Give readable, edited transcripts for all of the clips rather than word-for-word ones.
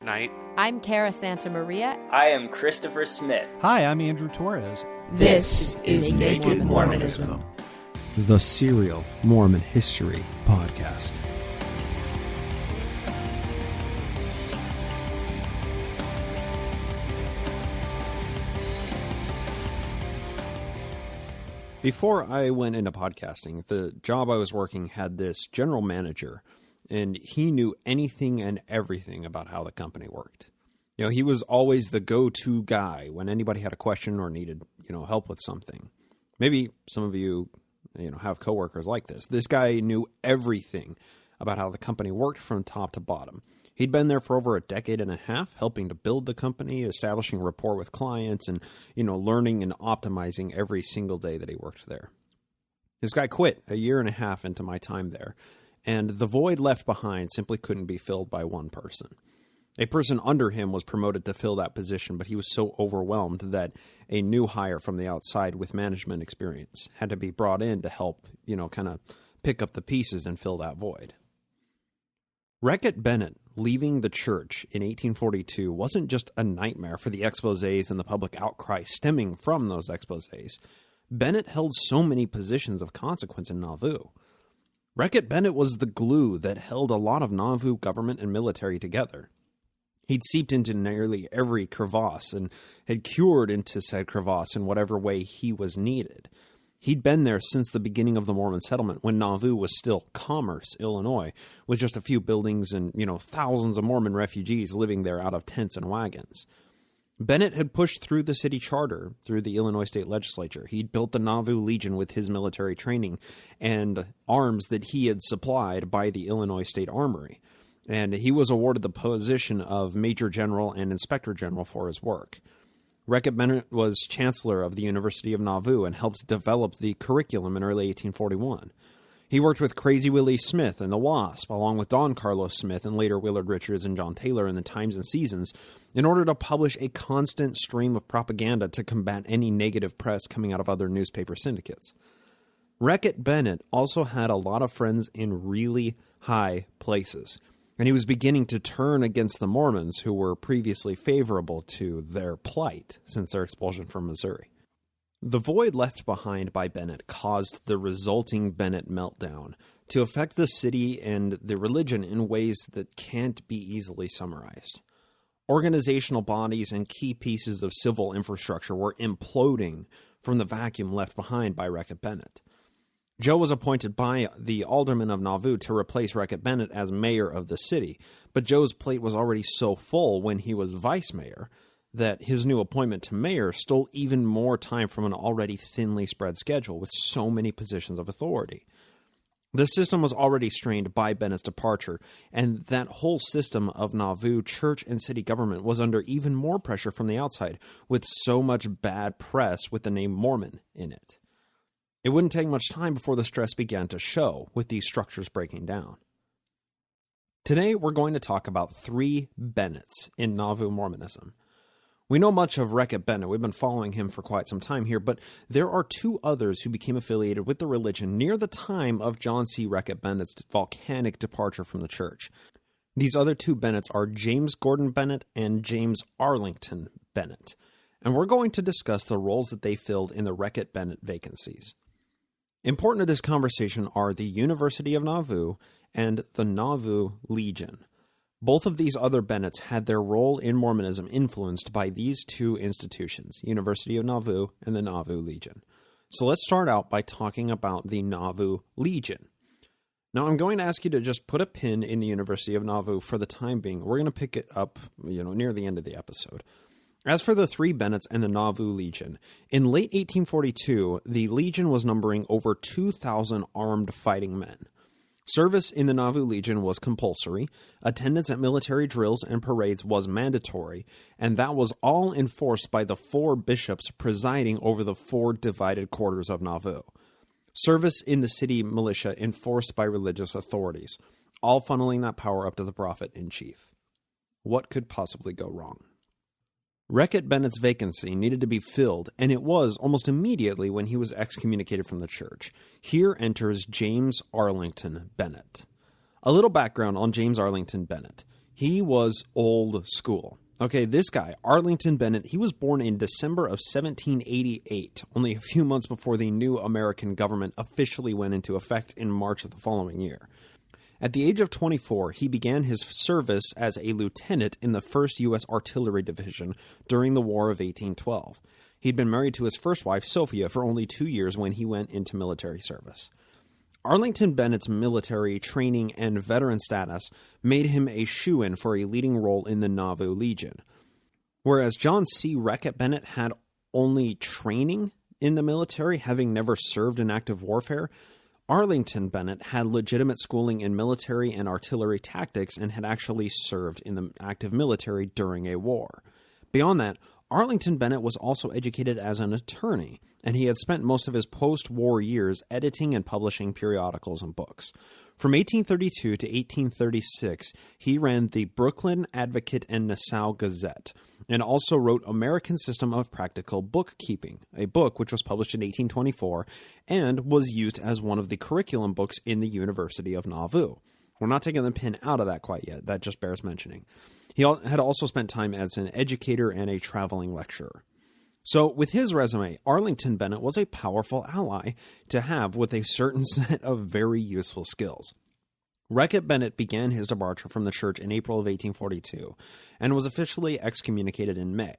Knight. I'm Cara Santa Maria. I am Christopher Smith. Hi, I'm Andrew Torres. This is Naked Mormonism, the serial Mormon history podcast. Before I went into podcasting, the job I was working had this general manager, and he knew anything and everything about how the company worked. You know, he was always the go-to guy when anybody had a question or needed, help with something. Maybe some of you, have coworkers like this. This guy knew everything about how the company worked from top to bottom. He'd been there for over a decade and a half, helping to build the company, establishing rapport with clients, and, learning and optimizing every single day that he worked there. This guy quit a year and a half into my time there, and the void left behind simply couldn't be filled by one person. A person under him was promoted to fill that position, but he was so overwhelmed that a new hire from the outside with management experience had to be brought in to help, kind of pick up the pieces and fill that void. Wreck-it Bennett leaving the church in 1842 wasn't just a nightmare for the exposés and the public outcry stemming from those exposés. Bennet held so many positions of consequence in Nauvoo. Wreck-it Bennett was the glue that held a lot of Nauvoo government and military together. He'd seeped into nearly every crevasse and had cured into said crevasse in whatever way he was needed. He'd been there since the beginning of the Mormon settlement when Nauvoo was still Commerce, Illinois, with just a few buildings and, thousands of Mormon refugees living there out of tents and wagons. Bennet had pushed through the city charter through the Illinois state legislature. He'd built the Nauvoo Legion with his military training and arms that he had supplied by the Illinois State Armory. And he was awarded the position of Major General and Inspector General for his work. Wreck-it Bennett was Chancellor of the University of Nauvoo and helped develop the curriculum in early 1841. He worked with Crazy Willie Smith and the Wasp, along with Don Carlos Smith and later Willard Richards and John Taylor in the Times and Seasons, in order to publish a constant stream of propaganda to combat any negative press coming out of other newspaper syndicates. Wreck-it Bennett also had a lot of friends in really high places, and he was beginning to turn against the Mormons who were previously favorable to their plight since their expulsion from Missouri. The void left behind by Bennet caused the resulting Bennett meltdown to affect the city and the religion in ways that can't be easily summarized. Organizational bodies and key pieces of civil infrastructure were imploding from the vacuum left behind by Wreck-it Bennett. Joe was appointed by the aldermen of Nauvoo to replace Wreck-it Bennett as mayor of the city, but Joe's plate was already so full when he was vice mayor that his new appointment to mayor stole even more time from an already thinly spread schedule with so many positions of authority. The system was already strained by Bennett's departure, and that whole system of Nauvoo church and city government was under even more pressure from the outside, with so much bad press with the name Mormon in it. It wouldn't take much time before the stress began to show, with these structures breaking down. Today, we're going to talk about 3 Bennetts in Nauvoo Mormonism. We know much of Wreck-it Bennett. We've been following him for quite some time here, but there are 2 others who became affiliated with the religion near the time of John C. Wreck-it Bennett's volcanic departure from the church. These other 2 Bennetts are James Gordon Bennett and James Arlington Bennett, and we're going to discuss the roles that they filled in the Wreck-it Bennett vacancies. Important to this conversation are the University of Nauvoo and the Nauvoo Legion. Both of these other Bennetts had their role in Mormonism influenced by these 2 institutions, University of Nauvoo and the Nauvoo Legion. So let's start out by talking about the Nauvoo Legion. Now, I'm going to ask you to just put a pin in the University of Nauvoo for the time being. We're going to pick it up, near the end of the episode. As for the 3 Bennetts and the Nauvoo Legion, in late 1842, the Legion was numbering over 2,000 armed fighting men. Service in the Nauvoo Legion was compulsory, attendance at military drills and parades was mandatory, and that was all enforced by the 4 bishops presiding over the 4 divided quarters of Nauvoo. Service in the city militia enforced by religious authorities, all funneling that power up to the prophet-in-chief. What could possibly go wrong? Wreck-it Bennett's vacancy needed to be filled, and it was almost immediately when he was excommunicated from the church. Here enters James Arlington Bennett. A little background on James Arlington Bennett. He was old school. Okay, this guy, Arlington Bennett, he was born in December of 1788, only a few months before the new American government officially went into effect in March of the following year. At the age of 24, he began his service as a lieutenant in the 1st U.S. Artillery Division during the War of 1812. He'd been married to his first wife, Sophia, for only 2 years when he went into military service. Arlington Bennett's military training and veteran status made him a shoo-in for a leading role in the Nauvoo Legion. Whereas John C. Wreck-it Bennett had only training in the military, having never served in active warfare, Arlington Bennett had legitimate schooling in military and artillery tactics and had actually served in the active military during a war. Beyond that, Arlington Bennett was also educated as an attorney, and he had spent most of his post-war years editing and publishing periodicals and books. From 1832 to 1836, he ran the Brooklyn Advocate and Nassau Gazette, and also wrote American System of Practical Bookkeeping, a book which was published in 1824 and was used as one of the curriculum books in the University of Nauvoo. We're not taking the pin out of that quite yet. That just bears mentioning. He had also spent time as an educator and a traveling lecturer. So with his resume, Arlington Bennett was a powerful ally to have with a certain set of very useful skills. Wreck-it Bennett began his departure from the church in April of 1842 and was officially excommunicated in May.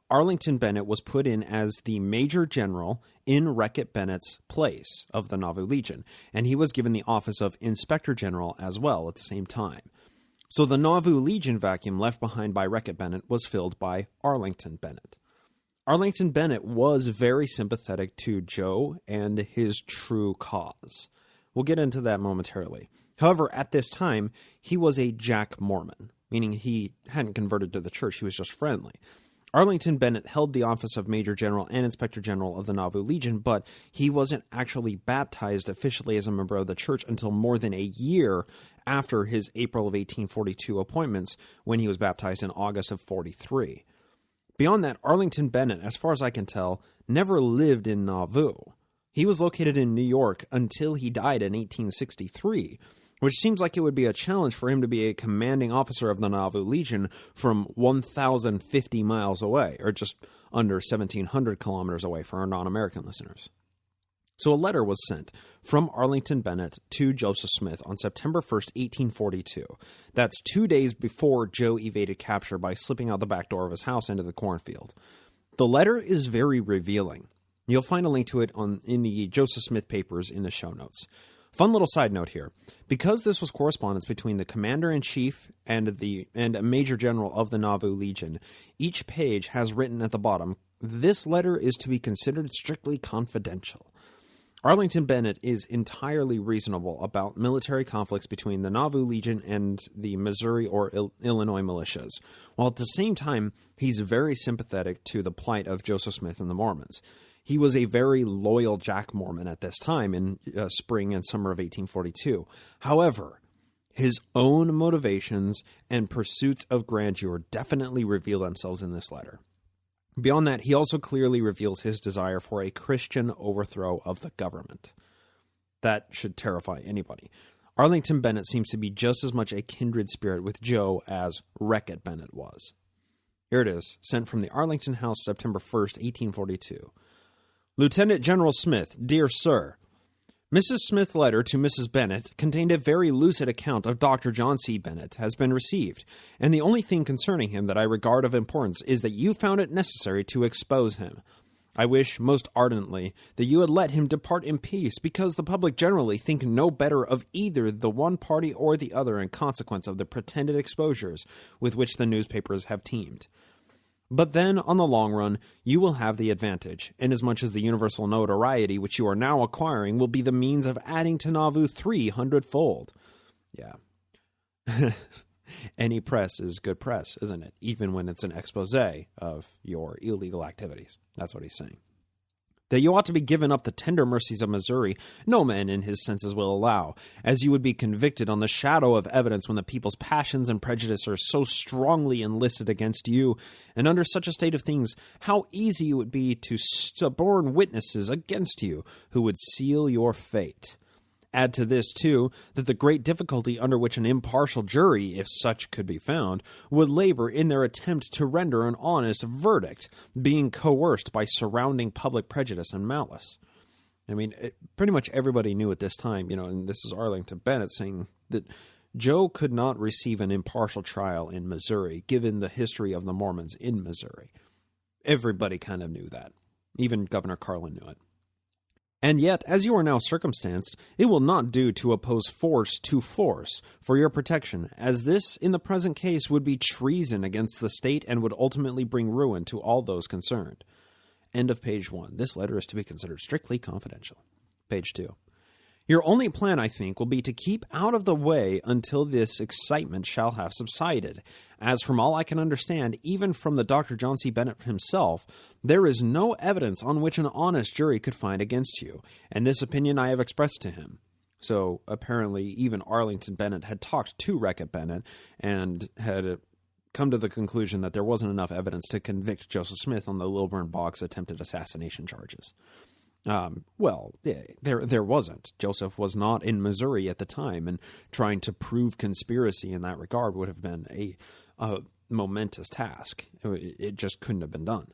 Arlington Bennett was put in as the Major General in Wreck-it Bennett's place of the Nauvoo Legion, and he was given the office of Inspector General as well at the same time. So the Nauvoo Legion vacuum left behind by Wreck-it Bennett was filled by Arlington Bennett. Arlington Bennett was very sympathetic to Joe and his true cause. We'll get into that momentarily. However, at this time, he was a Jack Mormon, meaning he hadn't converted to the church, he was just friendly. Arlington Bennett held the office of Major General and Inspector General of the Nauvoo Legion, but he wasn't actually baptized officially as a member of the church until more than a year after his April of 1842 appointments, when he was baptized in August of 43. Beyond that, Arlington Bennett, as far as I can tell, never lived in Nauvoo. He was located in New York until he died in 1863, which seems like it would be a challenge for him to be a commanding officer of the Nauvoo Legion from 1,050 miles away, or just under 1,700 kilometers away for our non-American listeners. So a letter was sent from Arlington Bennett to Joseph Smith on September 1st, 1842. That's 2 days before Joe evaded capture by slipping out the back door of his house into the cornfield. The letter is very revealing. You'll find a link to it in the Joseph Smith papers in the show notes. Fun little side note here. Because this was correspondence between the commander-in-chief and a major general of the Nauvoo Legion, each page has written at the bottom, "This letter is to be considered strictly confidential." Arlington Bennett is entirely reasonable about military conflicts between the Nauvoo Legion and the Missouri or Illinois militias, while at the same time, he's very sympathetic to the plight of Joseph Smith and the Mormons. He was a very loyal Jack Mormon at this time in spring and summer of 1842. However, his own motivations and pursuits of grandeur definitely reveal themselves in this letter. Beyond that, he also clearly reveals his desire for a Christian overthrow of the government. That should terrify anybody. Arlington Bennett seems to be just as much a kindred spirit with Joe as Wreck-it Bennett was. Here it is, sent from the Arlington House, September 1st, 1842. Lieutenant General Smith, dear sir, Mrs. Smith's letter to Mrs. Bennett contained a very lucid account of Dr. John C. Bennett has been received, and the only thing concerning him that I regard of importance is that you found it necessary to expose him. I wish most ardently that you had let him depart in peace, because the public generally think no better of either the one party or the other in consequence of the pretended exposures with which the newspapers have teemed. But then, on the long run, you will have the advantage, inasmuch as the universal notoriety which you are now acquiring will be the means of adding to Nauvoo 300-fold. Yeah. Any press is good press, isn't it? Even when it's an expose of your illegal activities. That's what he's saying. That you ought to be given up the tender mercies of Missouri, no man in his senses will allow, as you would be convicted on the shadow of evidence when the people's passions and prejudice are so strongly enlisted against you, and under such a state of things, how easy it would be to suborn witnesses against you, who would seal your fate. Add to this, too, that the great difficulty under which an impartial jury, if such could be found, would labor in their attempt to render an honest verdict, being coerced by surrounding public prejudice and malice. I mean, pretty much everybody knew at this time, and this is Arlington Bennett saying that Joe could not receive an impartial trial in Missouri, given the history of the Mormons in Missouri. Everybody kind of knew that. Even Governor Carlin knew it. And yet, as you are now circumstanced, it will not do to oppose force to force for your protection, as this, in the present case, would be treason against the state and would ultimately bring ruin to all those concerned. End of page 1. This letter is to be considered strictly confidential. Page 2. Your only plan, I think, will be to keep out of the way until this excitement shall have subsided, as from all I can understand, even from the Dr. John C. Bennett himself, there is no evidence on which an honest jury could find against you, and this opinion I have expressed to him. So, apparently, even Arlington Bennett had talked to Wreck-it Bennett and had come to the conclusion that there wasn't enough evidence to convict Joseph Smith on the Lilburn Boggs attempted assassination charges. There wasn't. Joseph was not in Missouri at the time, and trying to prove conspiracy in that regard would have been a momentous task. It just couldn't have been done.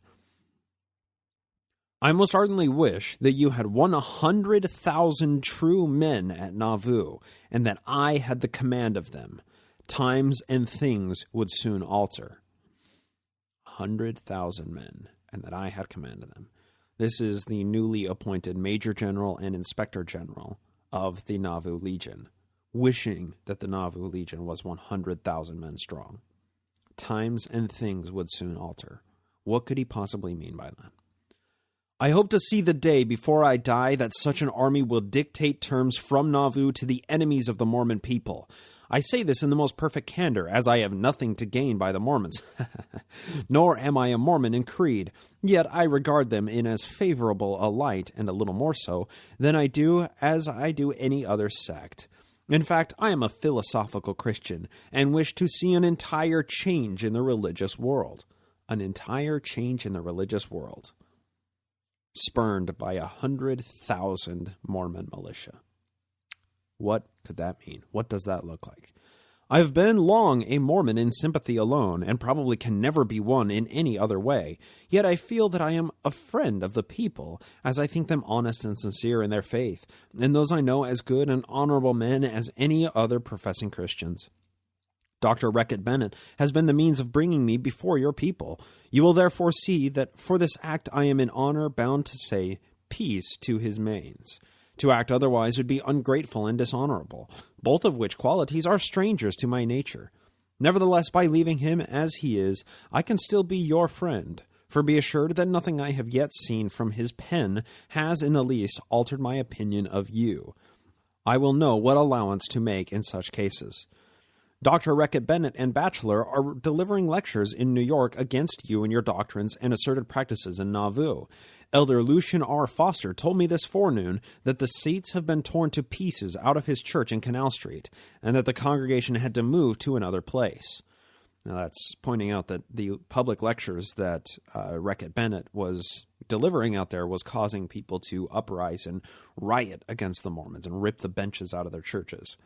I most ardently wish that you had 100,000 true men at Nauvoo, and that I had the command of them. Times and things would soon alter. 100,000 men, and that I had command of them. This is the newly appointed Major General and Inspector General of the Nauvoo Legion, wishing that the Nauvoo Legion was 100,000 men strong. Times and things would soon alter. What could he possibly mean by that? I hope to see the day before I die that such an army will dictate terms from Nauvoo to the enemies of the Mormon people. I say this in the most perfect candor, as I have nothing to gain by the Mormons. Nor am I a Mormon in creed, yet I regard them in as favorable a light, and a little more so, than I do any other sect. In fact, I am a philosophical Christian, and wish to see an entire change in the religious world. An entire change in the religious world. Spurned by 100,000 Mormon militia. What could that mean? What does that look like? I have been long a Mormon in sympathy alone, and probably can never be one in any other way, yet I feel that I am a friend of the people, as I think them honest and sincere in their faith, and those I know as good and honorable men as any other professing Christians. Dr. Wreck-it Bennett has been the means of bringing me before your people. You will therefore see that for this act I am in honor bound to say peace to his manes. To act otherwise would be ungrateful and dishonorable, both of which qualities are strangers to my nature. Nevertheless, by leaving him as he is, I can still be your friend, for be assured that nothing I have yet seen from his pen has in the least altered my opinion of you. I will know what allowance to make in such cases. Dr. Wreck-it Bennett and Bachelor are delivering lectures in New York against you and your doctrines and asserted practices in Nauvoo. Elder Lucian R. Foster told me this forenoon that the seats have been torn to pieces out of his church in Canal Street, and that the congregation had to move to another place. Now that's pointing out that the public lectures that Wreck-it Bennett was delivering out there was causing people to uprise and riot against the Mormons and rip the benches out of their churches.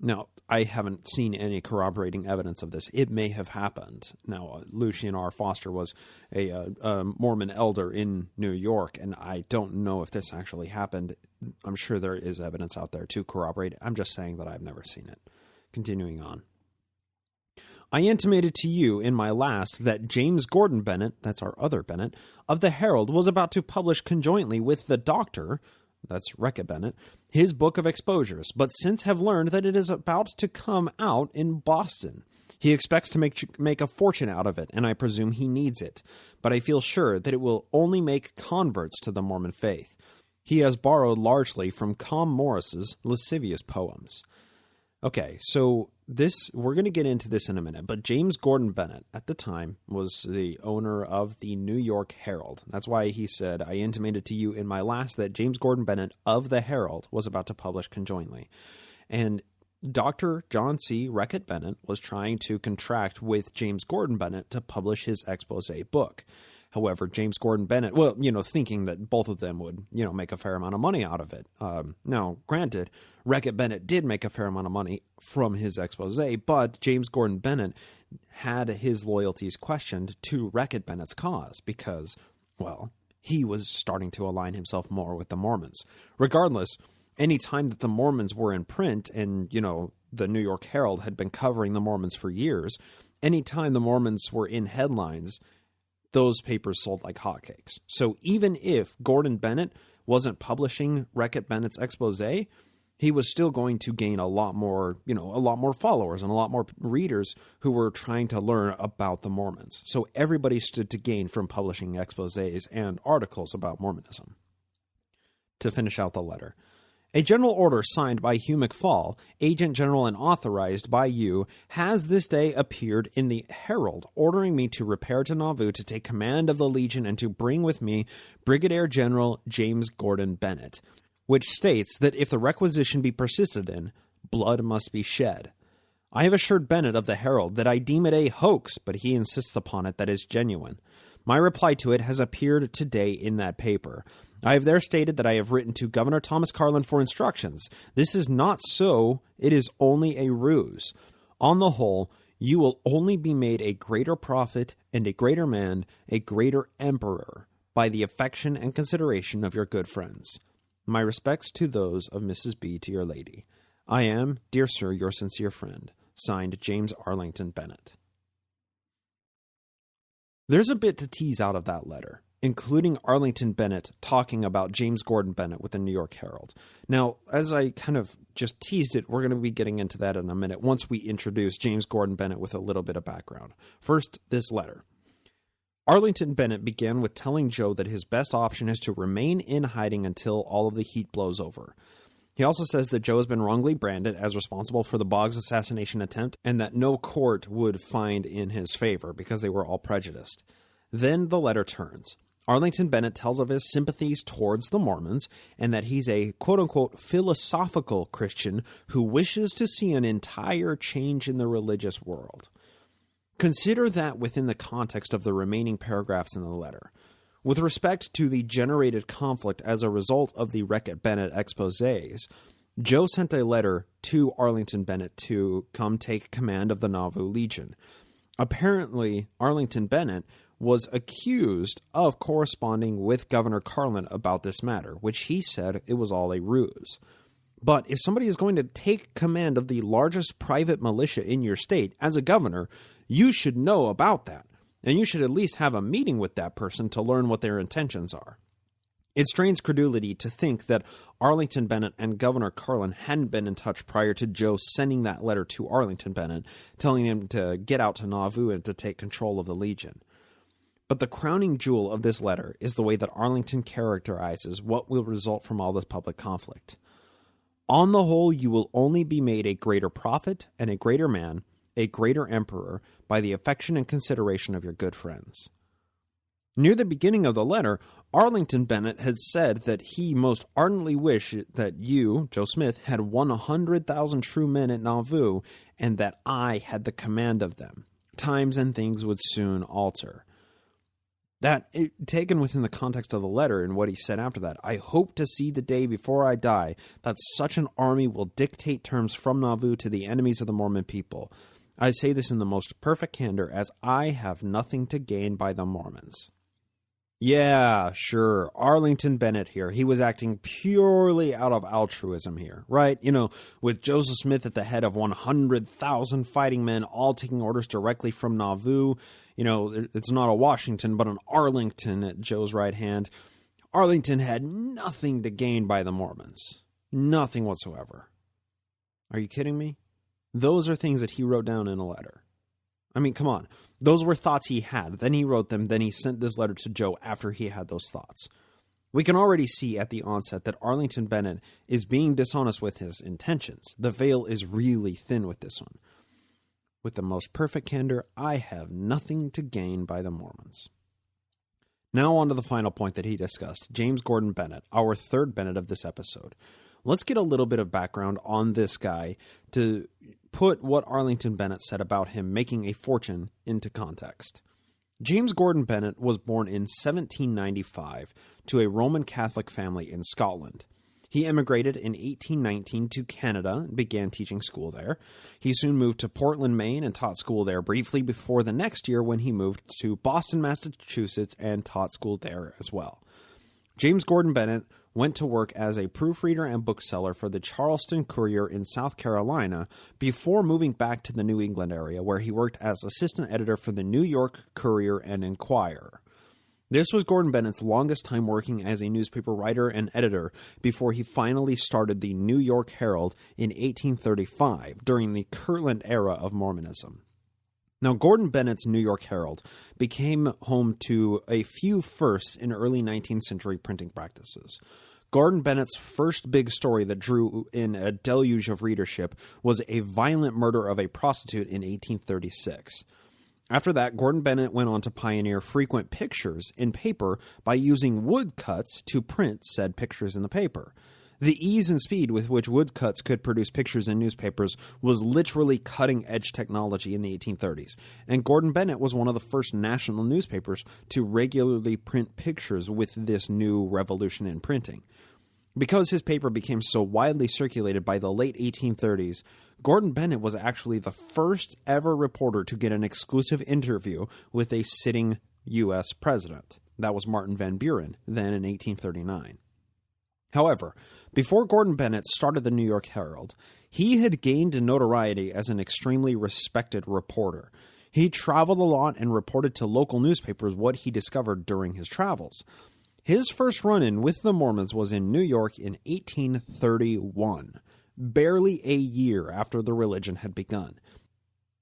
Now, I haven't seen any corroborating evidence of this. It may have happened. Now, Lucian R. Foster was a Mormon elder in New York, and I don't know if this actually happened. I'm sure there is evidence out there to corroborate it. I'm just saying that I've never seen it. Continuing on. I intimated to you in my last that James Gordon Bennett, that's our other Bennett, of the Herald was about to publish conjointly with the Doctor, that's Wreck-it Bennett, his book of exposures, but since have learned that it is about to come out in Boston. He expects to make a fortune out of it, and I presume he needs it, but I feel sure that it will only make converts to the Mormon faith. He has borrowed largely from Com Morris's lascivious poems. Okay, so we're going to get into this in a minute, but James Gordon Bennett at the time was the owner of the New York Herald. That's why he said, I intimated to you in my last that James Gordon Bennett of the Herald was about to publish conjointly. And Dr. John C. Wreck-it Bennett was trying to contract with James Gordon Bennett to publish his expose book. However, James Gordon Bennett, thinking that both of them would, make a fair amount of money out of it. Now, granted, Wreck-it Bennett did make a fair amount of money from his expose, but James Gordon Bennett had his loyalties questioned to Wreck-it Bennett's cause because, well, he was starting to align himself more with the Mormons. Regardless, any time that the Mormons were in print and, the New York Herald had been covering the Mormons for years, any time the Mormons were in headlines, those papers sold like hotcakes. So even if Gordon Bennett wasn't publishing Wreck-it Bennett's expose, he was still going to gain a lot more followers and a lot more readers who were trying to learn about the Mormons. So everybody stood to gain from publishing exposés and articles about Mormonism. To finish out the letter, a general order signed by Hugh McFall, Agent General and authorized by you, has this day appeared in the Herald, ordering me to repair to Nauvoo to take command of the Legion and to bring with me Brigadier General James Gordon Bennett, which states that if the requisition be persisted in, blood must be shed. I have assured Bennett of the Herald that I deem it a hoax, but he insists upon it that is genuine. My reply to it has appeared today in that paper. I have there stated that I have written to Governor Thomas Carlin for instructions. This is not so. It is only a ruse. On the whole, you will only be made a greater prophet and a greater man, a greater emperor, by the affection and consideration of your good friends. My respects to those of Mrs. B. to your lady. I am, dear sir, your sincere friend. Signed, James Arlington Bennett. There's a bit to tease out of that letter, including Arlington Bennett talking about James Gordon Bennett with the New York Herald. Now, as I kind of just teased it, we're going to be getting into that in a minute once we introduce James Gordon Bennett with a little bit of background. First, this letter. Arlington Bennett began with telling Joe that his best option is to remain in hiding until all of the heat blows over. He also says that Joe has been wrongly branded as responsible for the Boggs assassination attempt and that no court would find in his favor because they were all prejudiced. Then the letter turns. Arlington Bennett tells of his sympathies towards the Mormons and that he's a quote-unquote philosophical Christian who wishes to see an entire change in the religious world. Consider that within the context of the remaining paragraphs in the letter. With respect to the generated conflict as a result of the Wreck-it Bennett exposés, Joe sent a letter to Arlington Bennett to come take command of the Nauvoo Legion. Apparently, Arlington Bennett was accused of corresponding with Governor Carlin about this matter, which he said it was all a ruse. But if somebody is going to take command of the largest private militia in your state as a governor, you should know about that. And you should at least have a meeting with that person to learn what their intentions are. It strains credulity to think that Arlington Bennett and Governor Carlin hadn't been in touch prior to Joe sending that letter to Arlington Bennett, telling him to get out to Nauvoo and to take control of the Legion. But the crowning jewel of this letter is the way that Arlington characterizes what will result from all this public conflict. On the whole, you will only be made a greater prophet and a greater man, a greater emperor, by the affection and consideration of your good friends. Near the beginning of the letter, Arlington Bennett had said that he most ardently wished that you, Joe Smith, had 100,000 true men at Nauvoo, and that I had the command of them. Times and things would soon alter. That, taken within the context of the letter and what he said after that, I hope to see the day before I die that such an army will dictate terms from Nauvoo to the enemies of the Mormon people. I say this in the most perfect candor, as I have nothing to gain by the Mormons. Yeah, sure, Arlington Bennett here. He was acting purely out of altruism here, right? With Joseph Smith at the head of 100,000 fighting men, all taking orders directly from Nauvoo. It's not a Washington, but an Arlington at Joe's right hand. Arlington had nothing to gain by the Mormons. Nothing whatsoever. Are you kidding me? Those are things that he wrote down in a letter. I mean, come on. Those were thoughts he had. Then he wrote them. Then he sent this letter to Joe after he had those thoughts. We can already see at the onset that Arlington Bennett is being dishonest with his intentions. The veil is really thin with this one. With the most perfect candor, I have nothing to gain by the Mormons. Now on to the final point that he discussed, James Gordon Bennett, our third Bennett of this episode. Let's get a little bit of background on this guy to put what Arlington Bennett said about him making a fortune into context. James Gordon Bennett was born in 1795 to a Roman Catholic family in Scotland. He immigrated in 1819 to Canada and began teaching school there. He soon moved to Portland, Maine, and taught school there briefly before the next year when he moved to Boston, Massachusetts, and taught school there as well. James Gordon Bennett went to work as a proofreader and bookseller for the Charleston Courier in South Carolina before moving back to the New England area, where he worked as assistant editor for the New York Courier and Enquirer. This was Gordon Bennett's longest time working as a newspaper writer and editor before he finally started the New York Herald in 1835 during the Kirtland era of Mormonism. Now, Gordon Bennett's New York Herald became home to a few firsts in early 19th century printing practices. Gordon Bennett's first big story that drew in a deluge of readership was a violent murder of a prostitute in 1836. After that, Gordon Bennett went on to pioneer frequent pictures in paper by using woodcuts to print said pictures in the paper. The ease and speed with which woodcuts could produce pictures in newspapers was literally cutting-edge technology in the 1830s, and Gordon Bennett was one of the first national newspapers to regularly print pictures with this new revolution in printing. Because his paper became so widely circulated by the late 1830s, Gordon Bennett was actually the first ever reporter to get an exclusive interview with a sitting U.S. president. That was Martin Van Buren, then in 1839. However, before Gordon Bennett started the New York Herald, he had gained notoriety as an extremely respected reporter. He traveled a lot and reported to local newspapers what he discovered during his travels. His first run-in with the Mormons was in New York in 1831, barely a year after the religion had begun.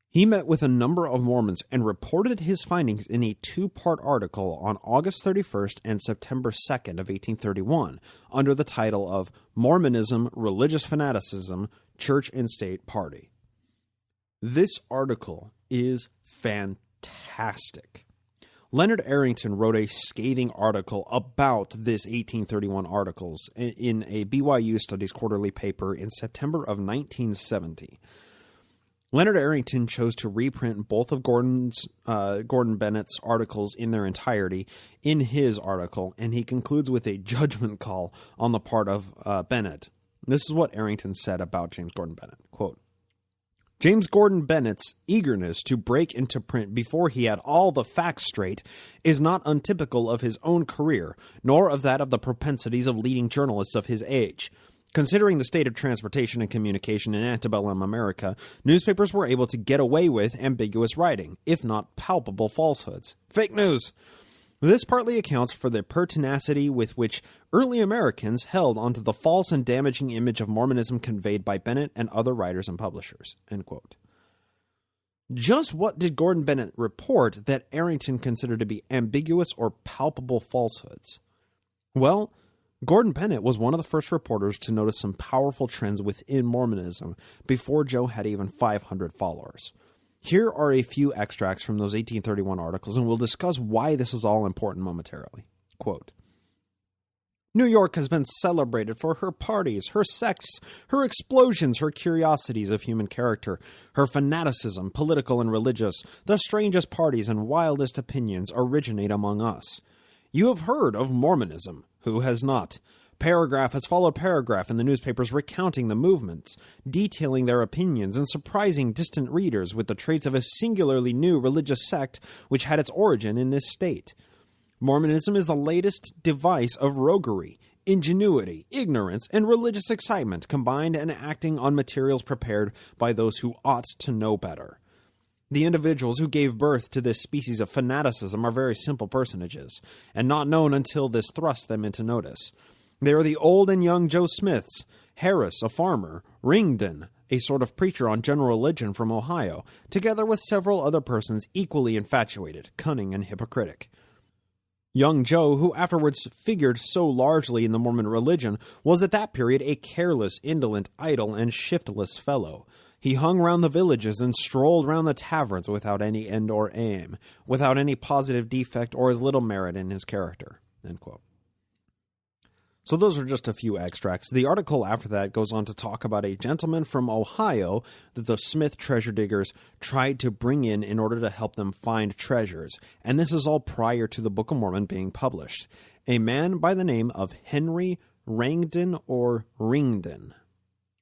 He met with a number of Mormons and reported his findings in a two-part article on August 31st and September 2nd of 1831 under the title of Mormonism, Religious Fanaticism, Church and State Party. This article is fantastic. Leonard Arrington wrote a scathing article about this 1831 articles in a BYU Studies Quarterly paper in September of 1970. Leonard Arrington chose to reprint both of Gordon Bennett's articles in their entirety in his article, and he concludes with a judgment call on the part of Bennet. This is what Arrington said about James Gordon Bennett. Quote, James Gordon Bennett's eagerness to break into print before he had all the facts straight is not untypical of his own career, nor of that of the propensities of leading journalists of his age. Considering the state of transportation and communication in antebellum America, newspapers were able to get away with ambiguous writing, if not palpable falsehoods. Fake news! This partly accounts for the pertinacity with which early Americans held onto the false and damaging image of Mormonism conveyed by Bennet and other writers and publishers. End quote. Just what did Gordon Bennett report that Arrington considered to be ambiguous or palpable falsehoods? Well, Gordon Bennett was one of the first reporters to notice some powerful trends within Mormonism before Joe had even 500 followers. Here are a few extracts from those 1831 articles, and we'll discuss why this is all important momentarily. Quote, New York has been celebrated for her parties, her sects, her explosions, her curiosities of human character, her fanaticism, political and religious. The strangest parties and wildest opinions originate among us. You have heard of Mormonism. Who has not? Paragraph has followed paragraph in the newspapers recounting the movements, detailing their opinions, and surprising distant readers with the traits of a singularly new religious sect which had its origin in this state. Mormonism is the latest device of roguery, ingenuity, ignorance, and religious excitement combined and acting on materials prepared by those who ought to know better. The individuals who gave birth to this species of fanaticism are very simple personages, and not known until this thrust them into notice. They are the old and young Joe Smiths, Harris, a farmer, Ringdon, a sort of preacher on general religion from Ohio, together with several other persons equally infatuated, cunning, and hypocritic. Young Joe, who afterwards figured so largely in the Mormon religion, was at that period a careless, indolent, idle, and shiftless fellow. He hung round the villages and strolled round the taverns without any end or aim, without any positive defect or as little merit in his character. End quote. So those are just a few extracts. The article after that goes on to talk about a gentleman from Ohio that the Smith treasure diggers tried to bring in order to help them find treasures. And this is all prior to the Book of Mormon being published. A man by the name of Henry Wrangden or Ringden.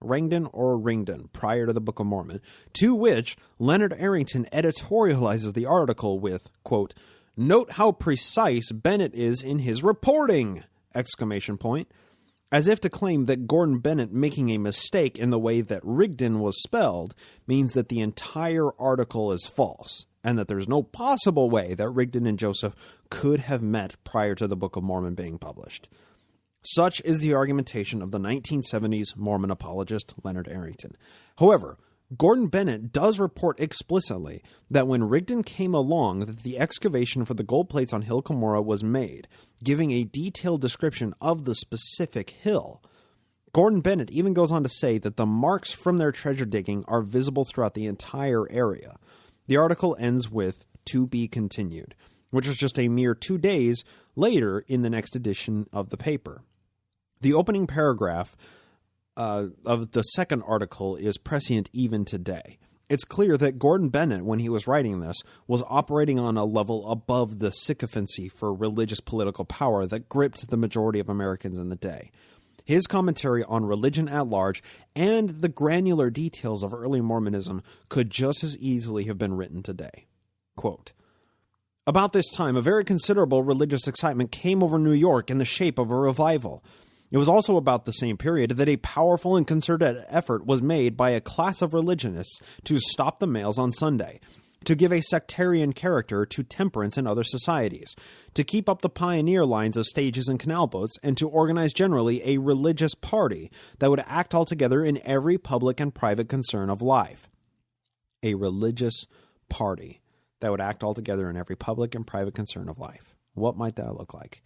Prior to the Book of Mormon, to which Leonard Arrington editorializes the article with, quote, "Note how precise Bennet is in his reporting!" Exclamation point, as if to claim that Gordon Bennett making a mistake in the way that Rigdon was spelled means that the entire article is false, and that there's no possible way that Rigdon and Joseph could have met prior to the Book of Mormon being published. Such is the argumentation of the 1970s Mormon apologist Leonard Arrington. However, Gordon Bennett does report explicitly that when Rigdon came along, that the excavation for the gold plates on Hill Cumorah was made, giving a detailed description of the specific hill. Gordon Bennett even goes on to say that the marks from their treasure digging are visible throughout the entire area. The article ends with "to be continued," which was just a mere 2 days later in the next edition of the paper. The opening paragraph of the second article is prescient even today. It's clear that Gordon Bennett, when he was writing this, was operating on a level above the sycophancy for religious political power that gripped the majority of Americans in the day. His commentary on religion at large and the granular details of early Mormonism could just as easily have been written today. Quote, "About this time, a very considerable religious excitement came over New York in the shape of a revival. It was also about the same period that a powerful and concerted effort was made by a class of religionists to stop the mails on Sunday, to give a sectarian character to temperance and other societies, to keep up the pioneer lines of stages and canal boats, and to organize generally a religious party that would act altogether in every public and private concern of life." A religious party that would act altogether in every public and private concern of life. What might that look like?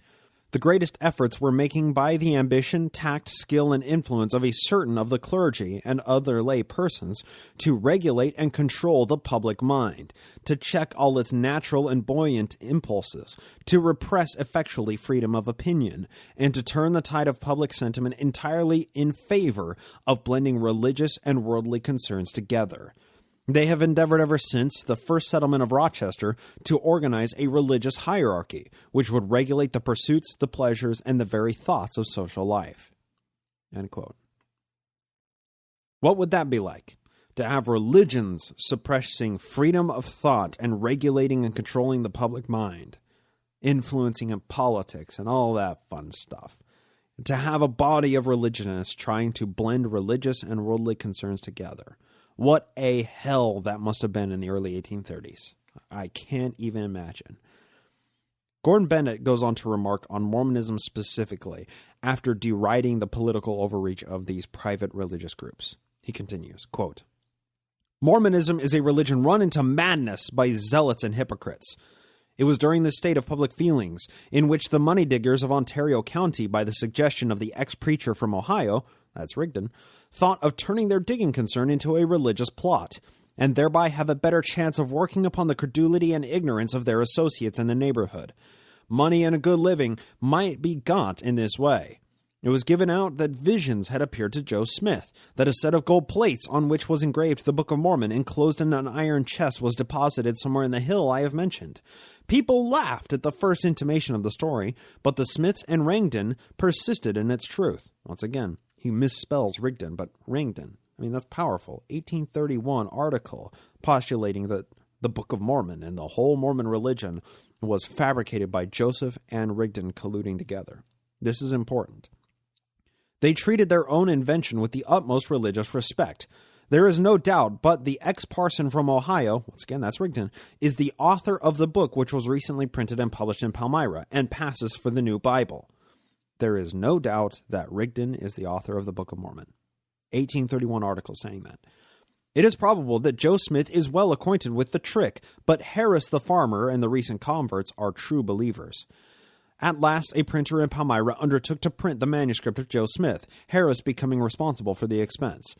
The greatest efforts were making by the ambition, tact, skill, and influence of a certain of the clergy and other lay persons to regulate and control the public mind, to check all its natural and buoyant impulses, to repress effectually freedom of opinion, and to turn the tide of public sentiment entirely in favor of blending religious and worldly concerns together. They have endeavored ever since the first settlement of Rochester to organize a religious hierarchy, which would regulate the pursuits, the pleasures, and the very thoughts of social life. End quote. What would that be like? To have religions suppressing freedom of thought and regulating and controlling the public mind, influencing in politics and all that fun stuff. To have a body of religionists trying to blend religious and worldly concerns together. What a hell that must have been in the early 1830s. I can't even imagine. Gordon Bennett goes on to remark on Mormonism specifically after deriding the political overreach of these private religious groups. He continues, quote, "Mormonism is a religion run into madness by zealots and hypocrites. It was during this state of public feelings, in which the money diggers of Ontario County, by the suggestion of the ex-preacher from Ohio, that's Rigdon, thought of turning their digging concern into a religious plot, and thereby have a better chance of working upon the credulity and ignorance of their associates in the neighborhood. Money and a good living might be got in this way. It was given out that visions had appeared to Joe Smith, that a set of gold plates on which was engraved the Book of Mormon enclosed in an iron chest was deposited somewhere in the hill I have mentioned. People laughed at the first intimation of the story, but the Smiths and Wrangden persisted in its truth." Once again, he misspells Rigdon, but Wrangden. I mean, that's powerful. 1831 article postulating that the Book of Mormon and the whole Mormon religion was fabricated by Joseph and Rigdon colluding together. This is important. They treated their own invention with the utmost religious respect. There is no doubt but the ex-parson from Ohio, once again that's Rigdon, is the author of the book which was recently printed and published in Palmyra and passes for the new Bible. There is no doubt that Rigdon is the author of the Book of Mormon. 1831 article saying that. It is probable that Joe Smith is well acquainted with the trick, but Harris the farmer and the recent converts are true believers. At last, a printer in Palmyra undertook to print the manuscript of Joe Smith, Harris becoming responsible for the expense.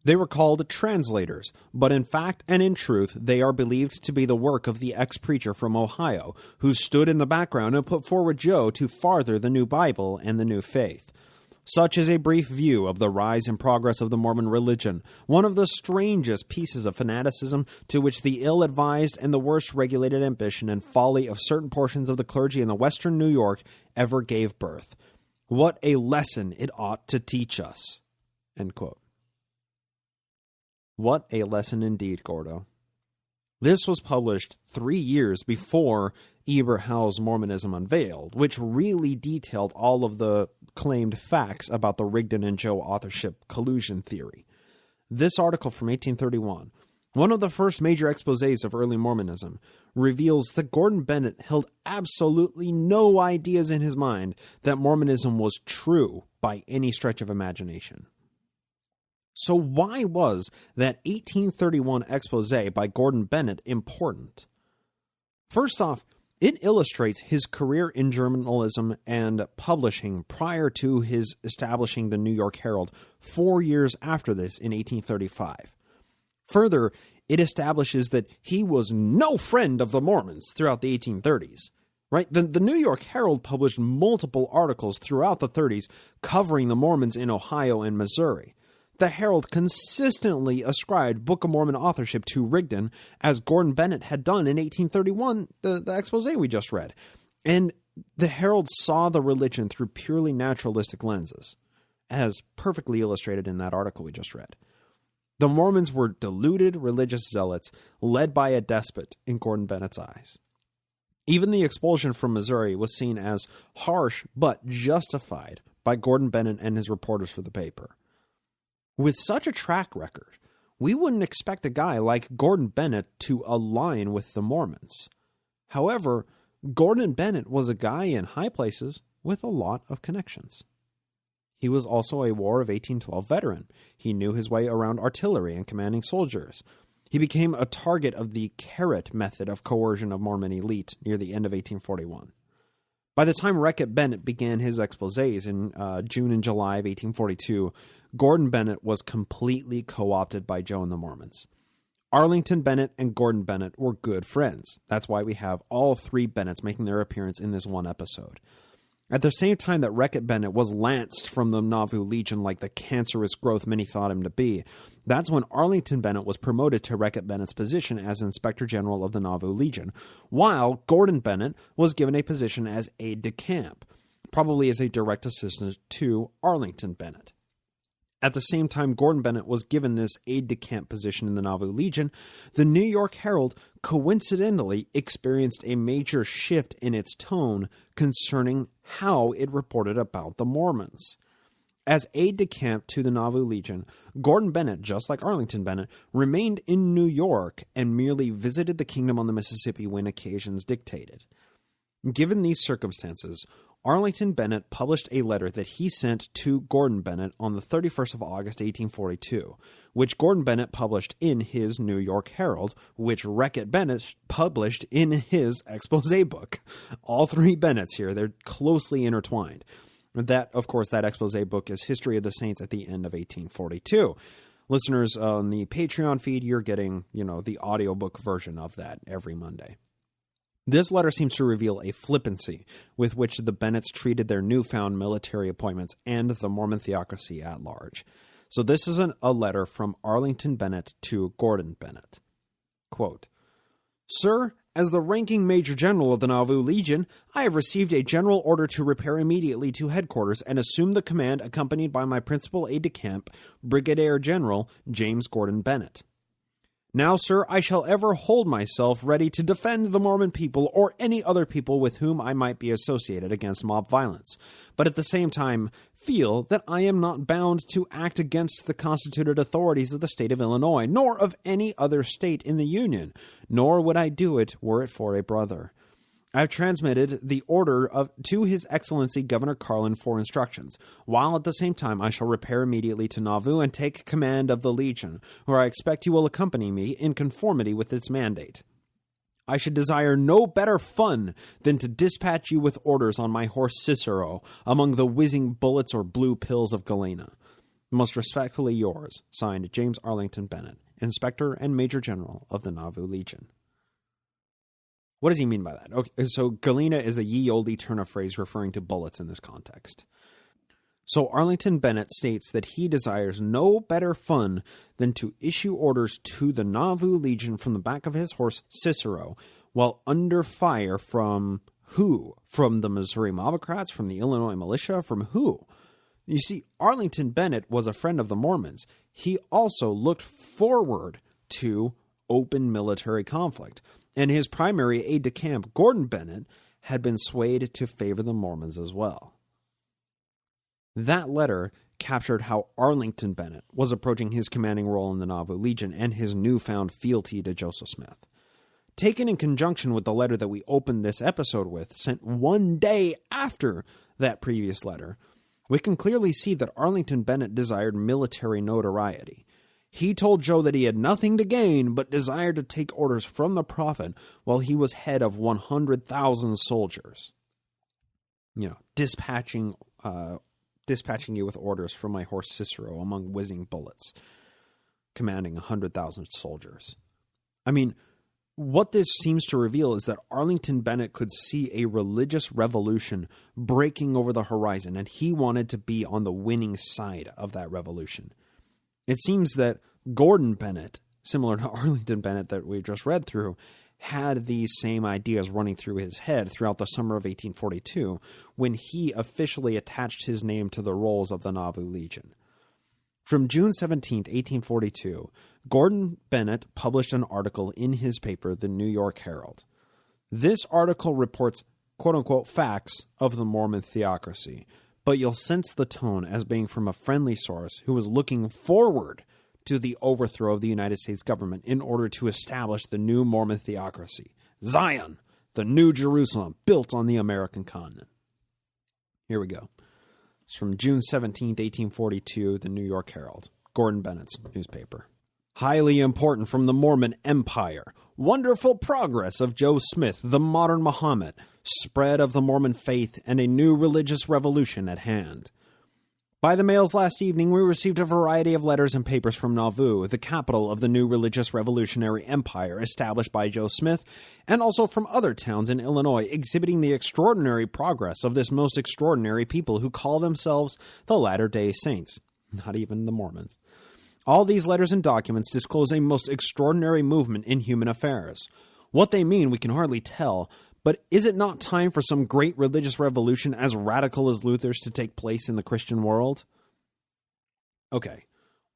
They were called translators, but in fact and in truth, they are believed to be the work of the ex-preacher from Ohio, who stood in the background and put forward Joe to farther the new Bible and the new faith. Such is a brief view of the rise and progress of the Mormon religion, one of the strangest pieces of fanaticism to which the ill-advised and the worst regulated ambition and folly of certain portions of the clergy in the western New York ever gave birth. What a lesson it ought to teach us." End quote. What a lesson indeed, Gordo. This was published 3 years before Eber Howe's Mormonism Unveiled, which really detailed all of the claimed facts about the Rigdon and Joe authorship collusion theory. This article from 1831, one of the first major exposés of early Mormonism, reveals that Gordon Bennett held absolutely no ideas in his mind that Mormonism was true by any stretch of imagination. So why was that 1831 exposé by Gordon Bennett important? First off, it illustrates his career in journalism and publishing prior to his establishing the New York Herald 4 years after this in 1835. Further, it establishes that he was no friend of the Mormons throughout the 1830s. Right? The New York Herald published multiple articles throughout the 30s covering the Mormons in Ohio and Missouri. The Herald consistently ascribed Book of Mormon authorship to Rigdon, as Gordon Bennett had done in 1831, the exposé we just read. And the Herald saw the religion through purely naturalistic lenses, as perfectly illustrated in that article we just read. The Mormons were deluded religious zealots led by a despot in Gordon Bennett's eyes. Even the expulsion from Missouri was seen as harsh but justified by Gordon Bennett and his reporters for the paper. With such a track record, we wouldn't expect a guy like Gordon Bennett to align with the Mormons. However, Gordon Bennett was a guy in high places with a lot of connections. He was also a War of 1812 veteran. He knew his way around artillery and commanding soldiers. He became a target of the carrot method of coercion of Mormon elite near the end of 1841. By the time Wreck-it Bennett began his exposés in June and July of 1842, Gordon Bennett was completely co-opted by Joe and the Mormons. Arlington Bennett and Gordon Bennett were good friends. That's why we have all three Bennetts making their appearance in this one episode. At the same time that Wreck-it Bennett was lanced from the Nauvoo Legion like the cancerous growth many thought him to be, that's when Arlington Bennett was promoted to Wreck-it Bennett's position as Inspector General of the Nauvoo Legion, while Gordon Bennett was given a position as aide-de-camp, probably as a direct assistant to Arlington Bennett. At the same time Gordon Bennett was given this aide-de-camp position in the Nauvoo Legion, the New York Herald coincidentally experienced a major shift in its tone concerning how it reported about the Mormons. As aide-de-camp to the Nauvoo Legion, Gordon Bennett, just like Arlington Bennett, remained in New York and merely visited the kingdom on the Mississippi when occasions dictated. Given these circumstances, Arlington Bennett published a letter that he sent to Gordon Bennett on the 31st of August, 1842, which Gordon Bennett published in his New York Herald, which Wreck-it Bennett published in his exposé book. All three Bennetts here, they're closely intertwined. That, of course, that exposé book is History of the Saints at the end of 1842. Listeners on the Patreon feed, you're getting, the audiobook version of that every Monday. This letter seems to reveal a flippancy with which the Bennetts treated their newfound military appointments and the Mormon theocracy at large. So this is a letter from Arlington Bennett to Gordon Bennett. Quote, "Sir, as the ranking Major General of the Nauvoo Legion, I have received a general order to repair immediately to headquarters and assume the command accompanied by my principal aide-de-camp, Brigadier General James Gordon Bennett. Now, sir, I shall ever hold myself ready to defend the Mormon people or any other people with whom I might be associated against mob violence, but at the same time feel that I am not bound to act against the constituted authorities of the state of Illinois, nor of any other state in the Union, nor would I do it were it for a brother. I have transmitted the order to His Excellency Governor Carlin for instructions, while at the same time I shall repair immediately to Nauvoo and take command of the Legion, where I expect you will accompany me in conformity with its mandate. I should desire no better fun than to dispatch you with orders on my horse Cicero among the whizzing bullets or blue pills of Galena. Most respectfully yours, signed James Arlington Bennett, Inspector and Major General of the Nauvoo Legion. What does he mean by that? Okay, so Galena is a ye olde turn of phrase referring to bullets in this context. So Arlington Bennett states that he desires no better fun than to issue orders to the Nauvoo Legion from the back of his horse Cicero, while under fire from who? From the Missouri Mobocrats? From the Illinois militia? From who? You see, Arlington Bennett was a friend of the Mormons. He also looked forward to open military conflict, and his primary aide-de-camp, Gordon Bennett, had been swayed to favor the Mormons as well. That letter captured how Arlington Bennett was approaching his commanding role in the Nauvoo Legion and his newfound fealty to Joseph Smith. Taken in conjunction with the letter that we opened this episode with, sent one day after that previous letter, we can clearly see that Arlington Bennett desired military notoriety. He told Joe that he had nothing to gain, but desired to take orders from the prophet while he was head of 100,000 soldiers. Dispatching you with orders from my horse Cicero among whizzing bullets, commanding 100,000 soldiers. I mean, what this seems to reveal is that Arlington Bennett could see a religious revolution breaking over the horizon, and he wanted to be on the winning side of that revolution. It seems that Gordon Bennett, similar to Arlington Bennett that we've just read through, had these same ideas running through his head throughout the summer of 1842 when he officially attached his name to the rolls of the Nauvoo Legion. From June 17, 1842, Gordon Bennett published an article in his paper, the New York Herald. This article reports quote-unquote facts of the Mormon theocracy, but you'll sense the tone as being from a friendly source who was looking forward to the overthrow of the United States government in order to establish the new Mormon theocracy, Zion, the new Jerusalem built on the American continent. Here we go. It's from June 17, 1842, the New York Herald, Gordon Bennett's newspaper. Highly important from the Mormon Empire. Wonderful progress of Joe Smith, the modern Muhammad. Spread of the Mormon faith and a new religious revolution at hand. By the mails last evening, we received a variety of letters and papers from Nauvoo, the capital of the new religious revolutionary empire established by Joe Smith, and also from other towns in Illinois, exhibiting the extraordinary progress of this most extraordinary people who call themselves the Latter-day Saints. Not even the Mormons. All these letters and documents disclose a most extraordinary movement in human affairs. What they mean we can hardly tell, but is it not time for some great religious revolution as radical as Luther's to take place in the Christian world? Okay,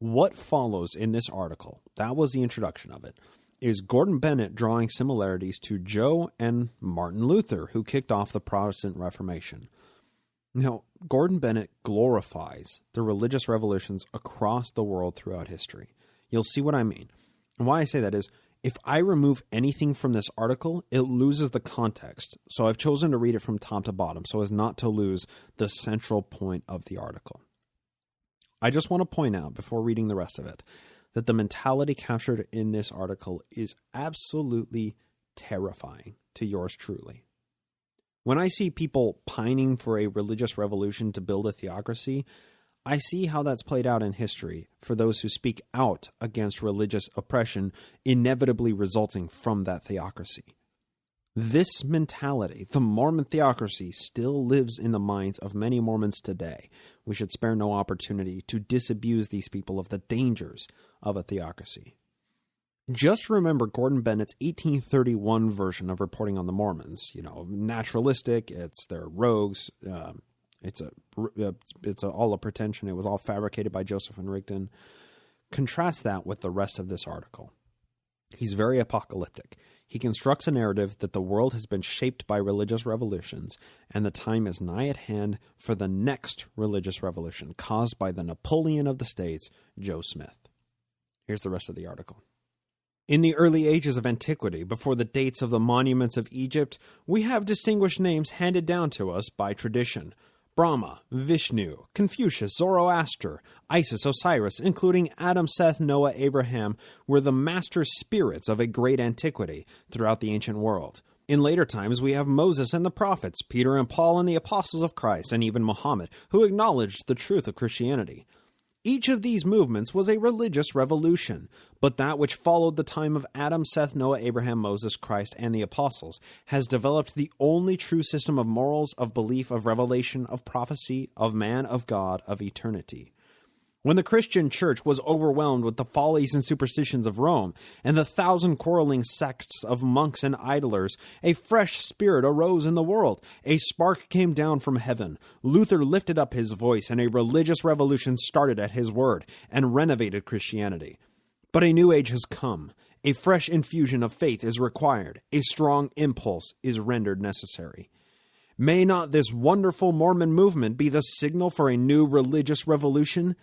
what follows in this article, that was the introduction of it, is Gordon Bennett drawing similarities to Joe and Martin Luther, who kicked off the Protestant Reformation. Now, Gordon Bennett glorifies the religious revolutions across the world throughout history. You'll see what I mean. And why I say that is, if I remove anything from this article, it loses the context. So I've chosen to read it from top to bottom so as not to lose the central point of the article. I just want to point out, before reading the rest of it, that the mentality captured in this article is absolutely terrifying to yours truly. When I see people pining for a religious revolution to build a theocracy, I see how that's played out in history for those who speak out against religious oppression inevitably resulting from that theocracy. This mentality, the Mormon theocracy, still lives in the minds of many Mormons today. We should spare no opportunity to disabuse these people of the dangers of a theocracy. Just remember Gordon Bennett's 1831 version of reporting on the Mormons. Naturalistic, it's their rogues, It's all a pretension. It was all fabricated by Joseph and Rigdon. Contrast that with the rest of this article. He's very apocalyptic. He constructs a narrative that the world has been shaped by religious revolutions, and the time is nigh at hand for the next religious revolution caused by the Napoleon of the States, Joe Smith. Here's the rest of the article. In the early ages of antiquity, before the dates of the monuments of Egypt, we have distinguished names handed down to us by tradition. Brahma, Vishnu, Confucius, Zoroaster, Isis, Osiris, including Adam, Seth, Noah, Abraham, were the master spirits of a great antiquity throughout the ancient world. In later times, we have Moses and the prophets, Peter and Paul and the apostles of Christ, and even Muhammad, who acknowledged the truth of Christianity. Each of these movements was a religious revolution, but that which followed the time of Adam, Seth, Noah, Abraham, Moses, Christ, and the apostles has developed the only true system of morals, of belief, of revelation, of prophecy, of man, of God, of eternity. When the Christian church was overwhelmed with the follies and superstitions of Rome, and the 1,000 quarreling sects of monks and idlers, a fresh spirit arose in the world. A spark came down from heaven. Luther lifted up his voice, and a religious revolution started at his word, and renovated Christianity. But a new age has come. A fresh infusion of faith is required. A strong impulse is rendered necessary. May not this wonderful Mormon movement be the signal for a new religious revolution?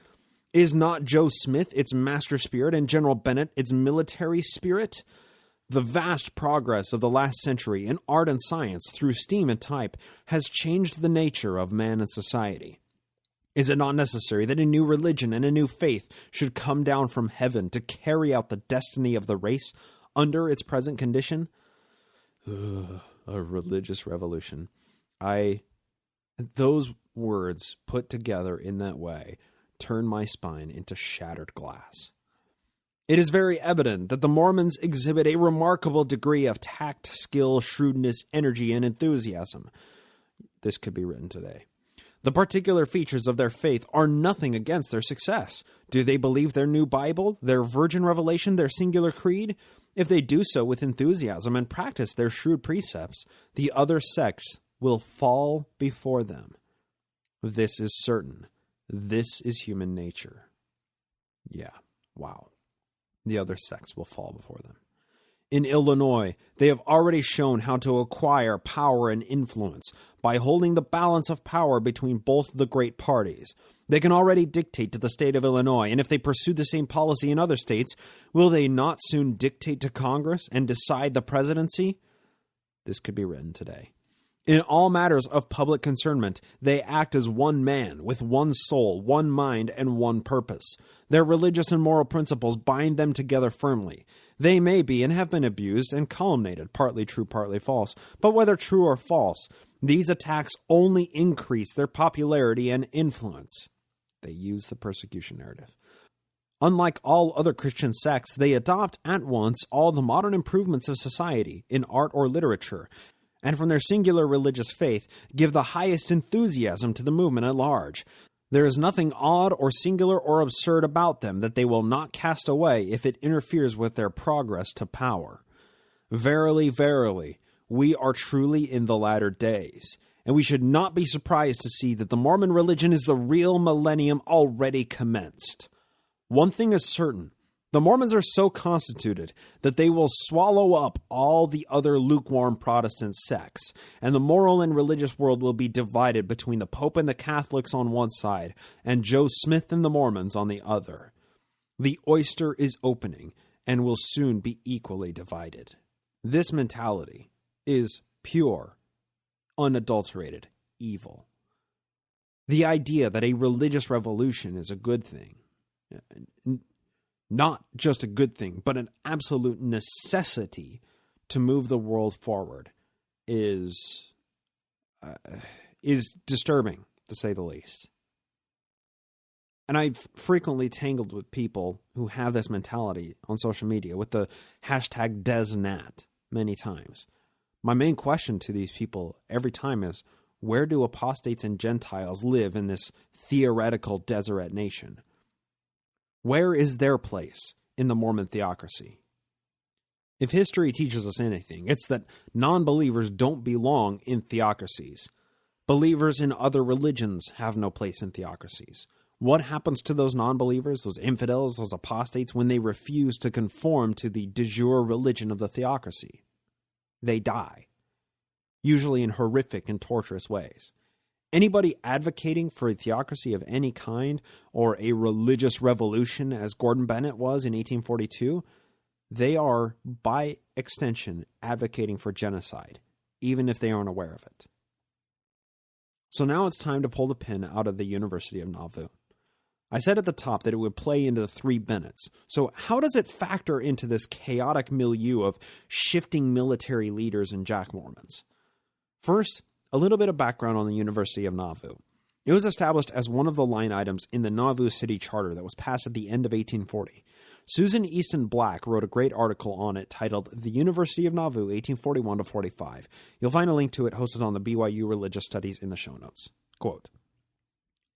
Is not Joe Smith its master spirit and General Bennet its military spirit? The vast progress of the last century in art and science through steam and type has changed the nature of man and society. Is it not necessary that a new religion and a new faith should come down from heaven to carry out the destiny of the race under its present condition? A religious revolution. Those words put together in that way turn my spine into shattered glass. It is very evident that the Mormons exhibit a remarkable degree of tact, skill, shrewdness, energy, and enthusiasm. This could be written today. The particular features of their faith are nothing against their success. Do they believe their new Bible, their virgin revelation, their singular creed? If they do so with enthusiasm and practice their shrewd precepts, the other sects will fall before them. This is certain. This is human nature. Yeah, wow. The other sects will fall before them. In Illinois, they have already shown how to acquire power and influence by holding the balance of power between both the great parties. They can already dictate to the state of Illinois, and if they pursue the same policy in other states, will they not soon dictate to Congress and decide the presidency? This could be written today. In all matters of public concernment, they act as one man, with one soul, one mind, and one purpose. Their religious and moral principles bind them together firmly. They may be and have been abused and calumniated, partly true, partly false. But whether true or false, these attacks only increase their popularity and influence. They use the persecution narrative. Unlike all other Christian sects, they adopt at once all the modern improvements of society in art or literature, and from their singular religious faith, give the highest enthusiasm to the movement at large. There is nothing odd or singular or absurd about them that they will not cast away if it interferes with their progress to power. Verily, verily, we are truly in the latter days, and we should not be surprised to see that the Mormon religion is the real millennium already commenced. One thing is certain. The Mormons are so constituted that they will swallow up all the other lukewarm Protestant sects, and the moral and religious world will be divided between the Pope and the Catholics on one side, and Joe Smith and the Mormons on the other. The oyster is opening, and will soon be equally divided. This mentality is pure, unadulterated evil. The idea that a religious revolution is a good thing, not just a good thing, but an absolute necessity to move the world forward, is disturbing, to say the least. And I've frequently tangled with people who have this mentality on social media with the hashtag DesNat many times. My main question to these people every time is, where do apostates and Gentiles live in this theoretical Deseret nation? Where is their place in the Mormon theocracy? If history teaches us anything, it's that non-believers don't belong in theocracies. Believers in other religions have no place in theocracies. What happens to those non-believers, those infidels, those apostates, when they refuse to conform to the de jure religion of the theocracy? They die, usually in horrific and torturous ways. Anybody advocating for a theocracy of any kind, or a religious revolution as Gordon Bennett was in 1842, they are, by extension, advocating for genocide, even if they aren't aware of it. So now it's time to pull the pin out of the University of Nauvoo. I said at the top that it would play into the three Bennetts. So how does it factor into this chaotic milieu of shifting military leaders and Jack Mormons? First, a little bit of background on the University of Nauvoo. It was established as one of the line items in the Nauvoo City Charter that was passed at the end of 1840. Susan Easton Black wrote a great article on it titled The University of Nauvoo, 1841-45. You'll find a link to it hosted on the BYU Religious Studies in the show notes. Quote,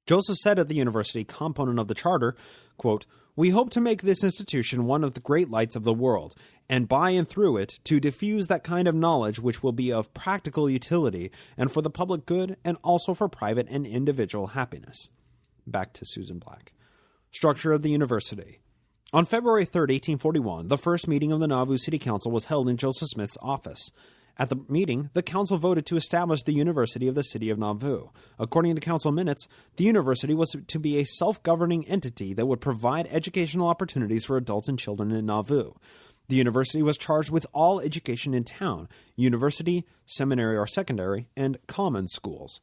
Joseph said at the university component of the charter, quote, "We hope to make this institution one of the great lights of the world, and by and through it to diffuse that kind of knowledge which will be of practical utility and for the public good and also for private and individual happiness." Back to Susan Black. Structure of the university. On February 3, 1841, the first meeting of the Nauvoo City Council was held in Joseph Smith's office. At the meeting, the council voted to establish the University of the City of Nauvoo. According to council minutes, the university was to be a self-governing entity that would provide educational opportunities for adults and children in Nauvoo. The university was charged with all education in town, university, seminary or secondary, and common schools.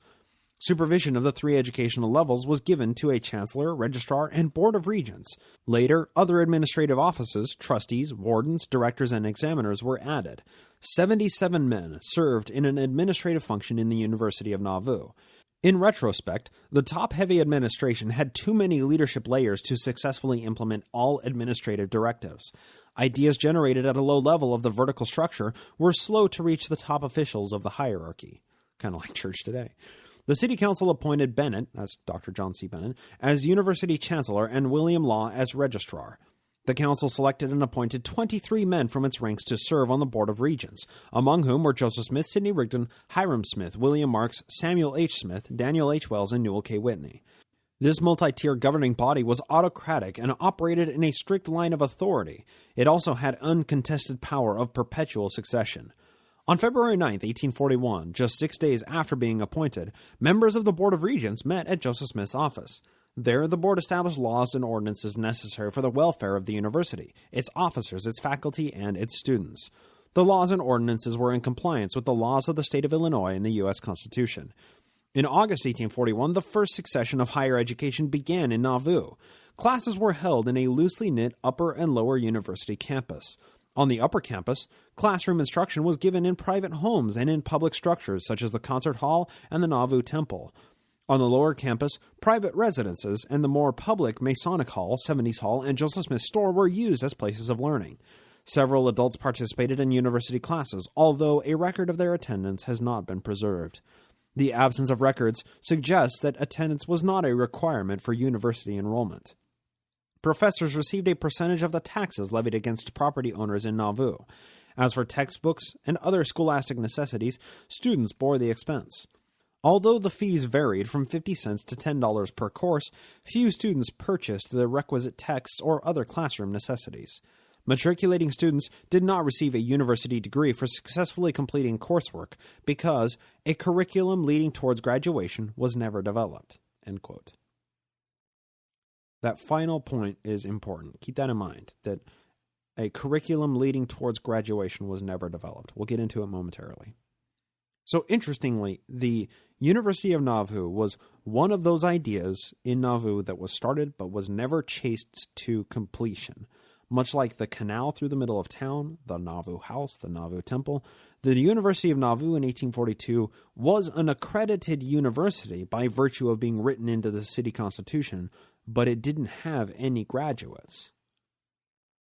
Supervision of the three educational levels was given to a chancellor, registrar, and board of regents. Later, other administrative offices, trustees, wardens, directors, and examiners were added. 77 men served in an administrative function in the University of Nauvoo. In retrospect, the top-heavy administration had too many leadership layers to successfully implement all administrative directives. Ideas generated at a low level of the vertical structure were slow to reach the top officials of the hierarchy. Kind of like church today. The City Council appointed Bennet, that's Dr. John C. Bennet, as University Chancellor and William Law as Registrar. The council selected and appointed 23 men from its ranks to serve on the Board of Regents, among whom were Joseph Smith, Sidney Rigdon, Hiram Smith, William Marks, Samuel H. Smith, Daniel H. Wells, and Newell K. Whitney. This multi-tier governing body was autocratic and operated in a strict line of authority. It also had uncontested power of perpetual succession. On February 9, 1841, just 6 days after being appointed, members of the Board of Regents met at Joseph Smith's office. There, the board established laws and ordinances necessary for the welfare of the university, its officers, its faculty, and its students. The laws and ordinances were in compliance with the laws of the state of Illinois and the U.S. Constitution. In August 1841, the first succession of higher education began in Nauvoo. Classes were held in a loosely knit upper and lower university campus. On the upper campus, classroom instruction was given in private homes and in public structures such as the Concert Hall and the Nauvoo Temple. On the lower campus, private residences and the more public Masonic Hall, 70s Hall, and Joseph Smith Store were used as places of learning. Several adults participated in university classes, although a record of their attendance has not been preserved. The absence of records suggests that attendance was not a requirement for university enrollment. Professors received a percentage of the taxes levied against property owners in Nauvoo. As for textbooks and other scholastic necessities, students bore the expense. Although the fees varied from 50 cents to $10 per course, few students purchased the requisite texts or other classroom necessities. Matriculating students did not receive a university degree for successfully completing coursework because a curriculum leading towards graduation was never developed. End quote. That final point is important. Keep that in mind, that a curriculum leading towards graduation was never developed. We'll get into it momentarily. So interestingly, the University of Nauvoo was one of those ideas in Nauvoo that was started but was never chased to completion. Much like the canal through the middle of town, the Nauvoo House, the Nauvoo Temple, the University of Nauvoo in 1842 was an accredited university by virtue of being written into the city constitution, but it didn't have any graduates.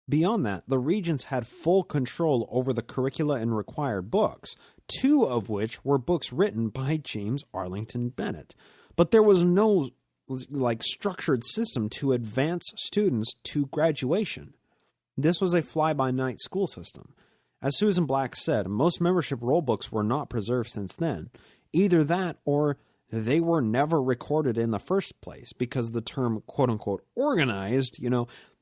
Beyond that, the regents had full control over the curricula and required books, 2 of which were books written by James Arlington Bennett. But there was no structured system to advance students to graduation. This was a fly-by-night school system. As Susan Black said, most membership roll books were not preserved since then. Either that or they were never recorded in the first place because the term quote-unquote organized,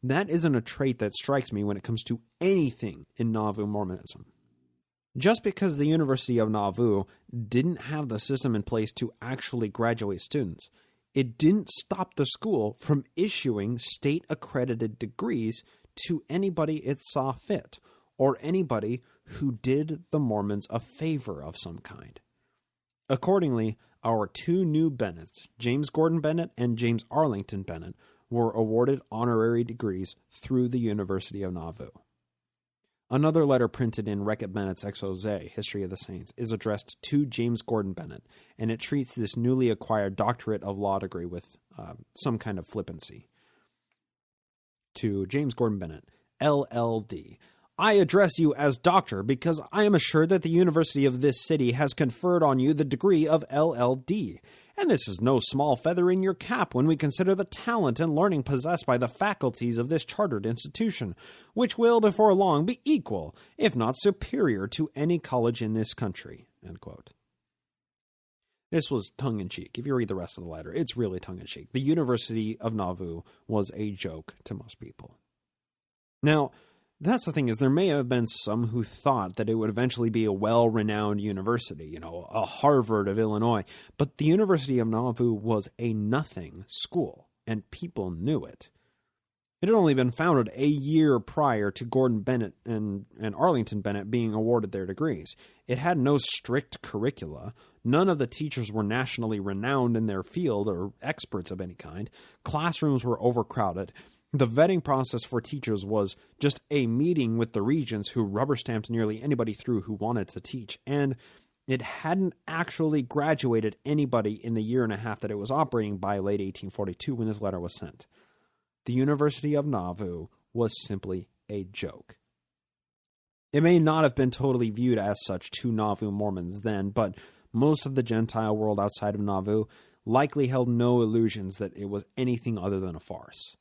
that isn't a trait that strikes me when it comes to anything in Nauvoo Mormonism. Just because the University of Nauvoo didn't have the system in place to actually graduate students, it didn't stop the school from issuing state-accredited degrees to anybody it saw fit, or anybody who did the Mormons a favor of some kind. Accordingly, our 2 new Bennetts, James Gordon Bennet and James Arlington Bennet, were awarded honorary degrees through the University of Nauvoo. Another letter printed in Wreck-it Bennett's expose, History of the Saints, is addressed to James Gordon Bennett, and it treats this newly acquired doctorate of law degree with some kind of flippancy. To James Gordon Bennett, LLD. I address you as doctor because I am assured that the University of this city has conferred on you the degree of LLD. And this is no small feather in your cap when we consider the talent and learning possessed by the faculties of this chartered institution, which will before long be equal, if not superior, to any college in this country. End quote. This was tongue-in-cheek. If you read the rest of the letter, it's really tongue-in-cheek. The University of Nauvoo was a joke to most people. Now, that's the thing, is there may have been some who thought that it would eventually be a well-renowned university, a Harvard of Illinois. But the University of Nauvoo was a nothing school, and people knew it. It had only been founded a year prior to Gordon Bennett and Arlington Bennett being awarded their degrees. It had no strict curricula. None of the teachers were nationally renowned in their field or experts of any kind. Classrooms were overcrowded. The vetting process for teachers was just a meeting with the regents who rubber-stamped nearly anybody through who wanted to teach, and it hadn't actually graduated anybody in the year and a half that it was operating by late 1842 when this letter was sent. The University of Nauvoo was simply a joke. It may not have been totally viewed as such to Nauvoo Mormons then, but most of the Gentile world outside of Nauvoo likely held no illusions that it was anything other than a farce.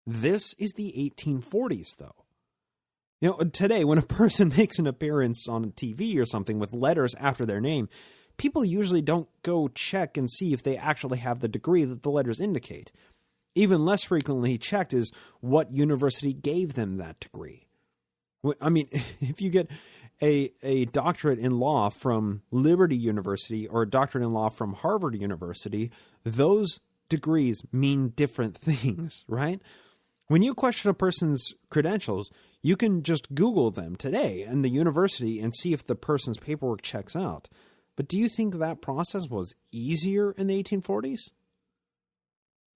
This is the 1840s, though. Today, when a person makes an appearance on TV or something with letters after their name, people usually don't go check and see if they actually have the degree that the letters indicate. Even less frequently checked is what university gave them that degree. I mean, if you get a doctorate in law from Liberty University or a doctorate in law from Harvard University, those degrees mean different things, right? When you question a person's credentials, you can just Google them today and the university and see if the person's paperwork checks out. But do you think that process was easier in the 1840s?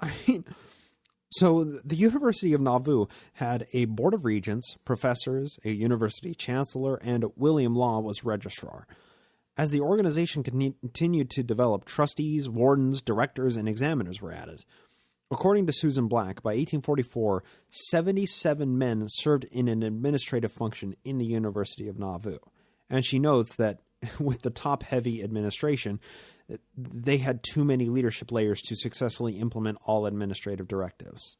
I mean, so the University of Nauvoo had a board of regents, professors, a university chancellor, and William Law was registrar. As the organization continued to develop, trustees, wardens, directors, and examiners were added. According to Susan Black, by 1844, 77 men served in an administrative function in the University of Nauvoo. And she notes that with the top-heavy administration, they had too many leadership layers to successfully implement all administrative directives.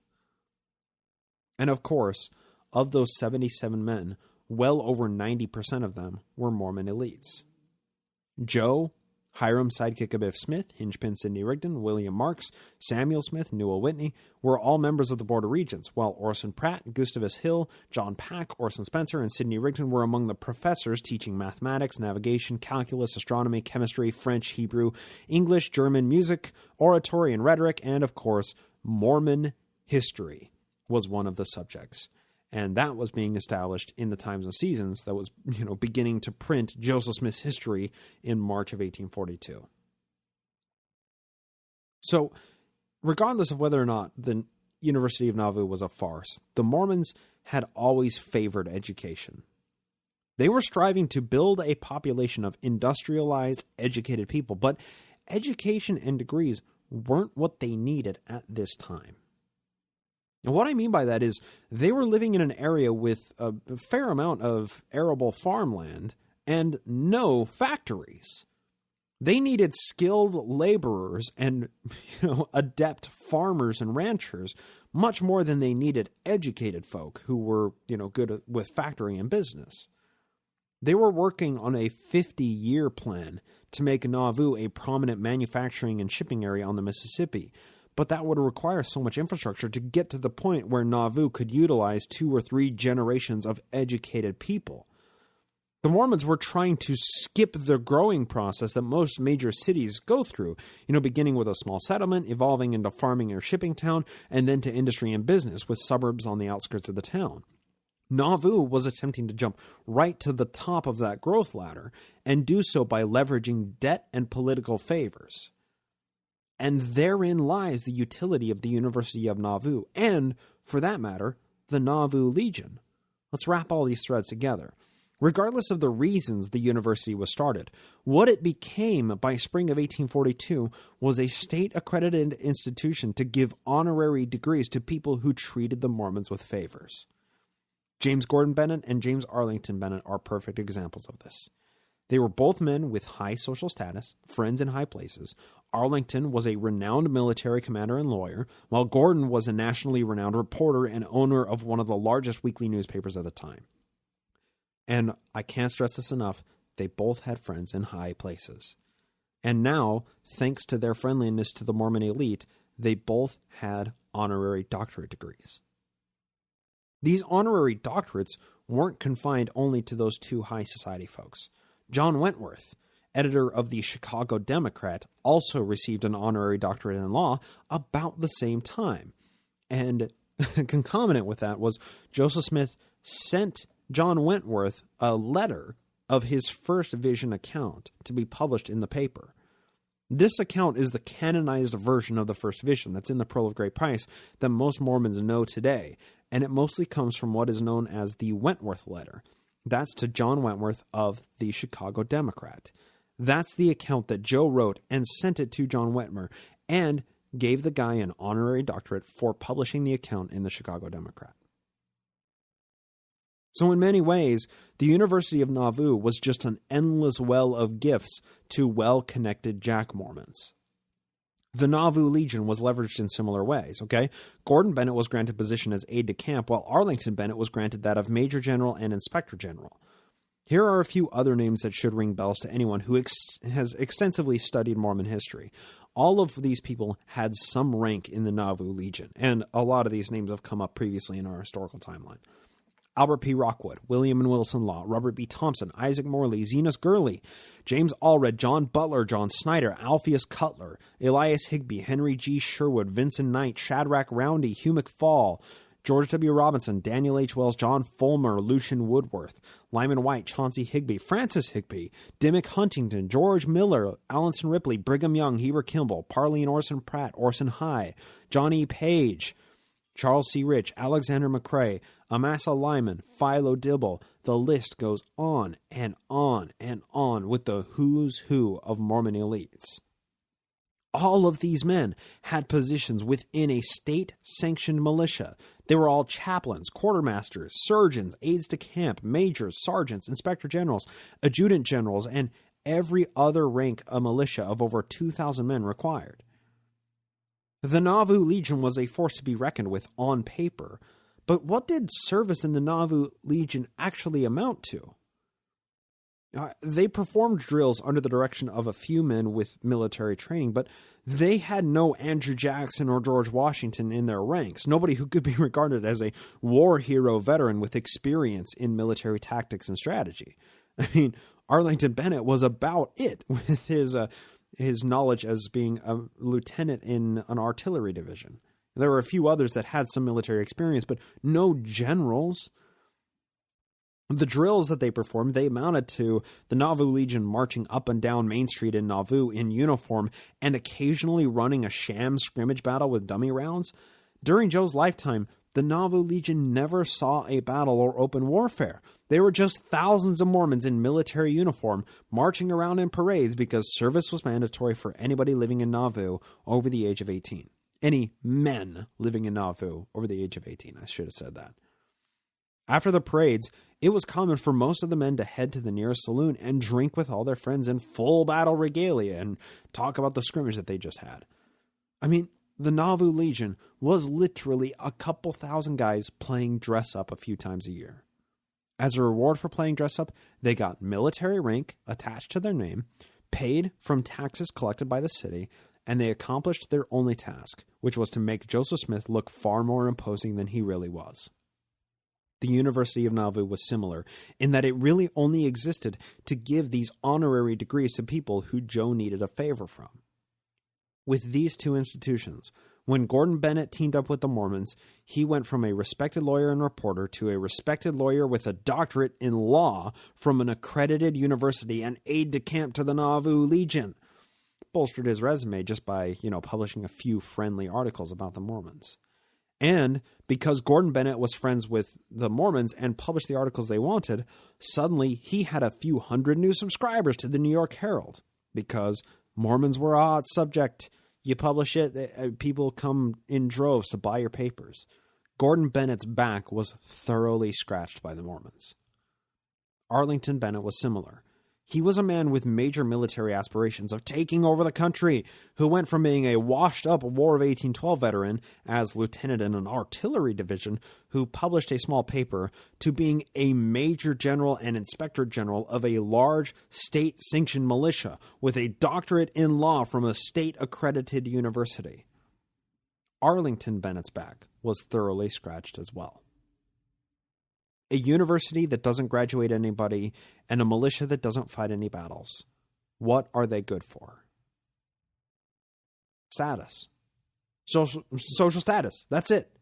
And of course, of those 77 men, well over 90% of them were Mormon elites. Joe, Hiram Sidekick Abiff Smith, Hingepin Sidney Rigdon, William Marks, Samuel Smith, Newell Whitney were all members of the Board of Regents, while Orson Pratt, Gustavus Hill, John Pack, Orson Spencer, and Sidney Rigdon were among the professors teaching mathematics, navigation, calculus, astronomy, chemistry, French, Hebrew, English, German, music, oratory, and rhetoric, and, of course, Mormon history was one of the subjects. And that was being established in the Times and Seasons that was, beginning to print Joseph Smith's history in March of 1842. So, regardless of whether or not the University of Nauvoo was a farce, the Mormons had always favored education. They were striving to build a population of industrialized, educated people, but education and degrees weren't what they needed at this time. And what I mean by that is they were living in an area with a fair amount of arable farmland and no factories. They needed skilled laborers and, adept farmers and ranchers much more than they needed educated folk who were, good with factory and business. They were working on a 50-year plan to make Nauvoo a prominent manufacturing and shipping area on the Mississippi, but that would require so much infrastructure to get to the point where Nauvoo could utilize 2 or 3 generations of educated people. The Mormons were trying to skip the growing process that most major cities go through, beginning with a small settlement, evolving into farming or shipping town, and then to industry and business with suburbs on the outskirts of the town. Nauvoo was attempting to jump right to the top of that growth ladder and do so by leveraging debt and political favors. And therein lies the utility of the University of Nauvoo and, for that matter, the Nauvoo Legion, Let's wrap all these threads together. Regardless of the reasons the university was started, what it became by spring of 1842 was a state-accredited institution to give honorary degrees to people who treated the Mormons with favors. James Gordon Bennett and James Arlington Bennett are perfect examples of this. They were both men with high social status, friends in high places. Arlington was a renowned military commander and lawyer, while Gordon was a nationally renowned reporter and owner of one of the largest weekly newspapers at the time. And I can't stress this enough, they both had friends in high places. And now, thanks to their friendliness to the Mormon elite, they both had honorary doctorate degrees. These honorary doctorates weren't confined only to those two high society folks. John Wentworth, editor of the Chicago Democrat, also received an honorary doctorate in law about the same time. And concomitant with that was Joseph Smith sent John Wentworth a letter of his first vision account to be published in the paper. This account is the canonized version of the first vision that's in the Pearl of Great Price that most Mormons know today, and it mostly comes from what is known as the Wentworth letter. That's to John Wentworth of the Chicago Democrat. That's the account that Joe wrote and sent it to John Wentworth and gave the guy an honorary doctorate for publishing the account in the Chicago Democrat. So in many ways, the University of Nauvoo was just an endless well of gifts to well-connected Jack Mormons. The Nauvoo Legion was leveraged in similar ways, okay? Gordon Bennett was granted position as aide-de-camp, while Arlington Bennett was granted that of Major General and Inspector General. Here are a few other names that should ring bells to anyone who has extensively studied Mormon history. All of these people had some rank in the Nauvoo Legion, and a lot of these names have come up previously in our historical timeline. Albert P. Rockwood, William and Wilson Law, Robert B. Thompson, Isaac Morley, Zenas Gurley, James Allred, John Butler, John Snyder, Alpheus Cutler, Elias Higbee, Henry G. Sherwood, Vincent Knight, Shadrach Roundy, Hugh McFall, George W. Robinson, Daniel H. Wells, John Fulmer, Lucian Woodworth, Lyman White, Chauncey Higbee, Francis Higbee, Dimmick Huntington, George Miller, Alanson Ripley, Brigham Young, Heber Kimball, Parleen Orson Pratt, Orson High, John E. Page, Charles C. Rich, Alexander McCrae, Amasa Lyman, Philo Dibble. The list goes on and on and on with the who's who of Mormon elites. All of these men had positions within a state-sanctioned militia. They were all chaplains, quartermasters, surgeons, aides-de-camp, majors, sergeants, inspector generals, adjutant generals, and every other rank a militia of over 2,000 men required. The Nauvoo Legion was a force to be reckoned with on paper, but what did service in the Nauvoo Legion actually amount to? They performed drills under the direction of a few men with military training, but they had no Andrew Jackson or George Washington in their ranks, nobody who could be regarded as a war hero veteran with experience in military tactics and strategy. I mean, Arlington Bennett was about it with his knowledge as being a lieutenant in an artillery division. There were a few others that had some military experience, but no generals. The drills that they performed, they amounted to the Nauvoo Legion marching up and down Main Street in Nauvoo in uniform and occasionally running a sham scrimmage battle with dummy rounds. During Joe's lifetime, the Nauvoo Legion never saw a battle or open warfare. They were just thousands of Mormons in military uniform marching around in parades because service was mandatory for anybody living in Nauvoo over the age of 18. Any men living in Nauvoo over the age of 18, I should have said that. After the parades, it was common for most of the men to head to the nearest saloon and drink with all their friends in full battle regalia and talk about the scrimmage that they just had. I mean, the Nauvoo Legion was literally a couple thousand guys playing dress-up a few times a year. As a reward for playing dress-up, they got military rank attached to their name, paid from taxes collected by the city, and they accomplished their only task, which was to make Joseph Smith look far more imposing than he really was. The University of Nauvoo was similar in that it really only existed to give these honorary degrees to people who Joe needed a favor from. With these two institutions, when Gordon Bennett teamed up with the Mormons, he went from a respected lawyer and reporter to a respected lawyer with a doctorate in law from an accredited university and aide-de-camp to the Nauvoo Legion. Bolstered his resume just by, publishing a few friendly articles about the Mormons. And because Gordon Bennett was friends with the Mormons and published the articles they wanted, suddenly he had a few hundred new subscribers to the New York Herald because Mormons were a hot subject. You publish it, people come in droves to buy your papers. Gordon Bennett's back was thoroughly scratched by the Mormons. Arlington Bennett was similar. He was a man with major military aspirations of taking over the country, who went from being a washed-up War of 1812 veteran as lieutenant in an artillery division who published a small paper to being a major general and inspector general of a large state-sanctioned militia with a doctorate in law from a state-accredited university. Arlington Bennett's back was thoroughly scratched as well. A university that doesn't graduate anybody, and a militia that doesn't fight any battles. What are they good for? Status. Social status. That's it.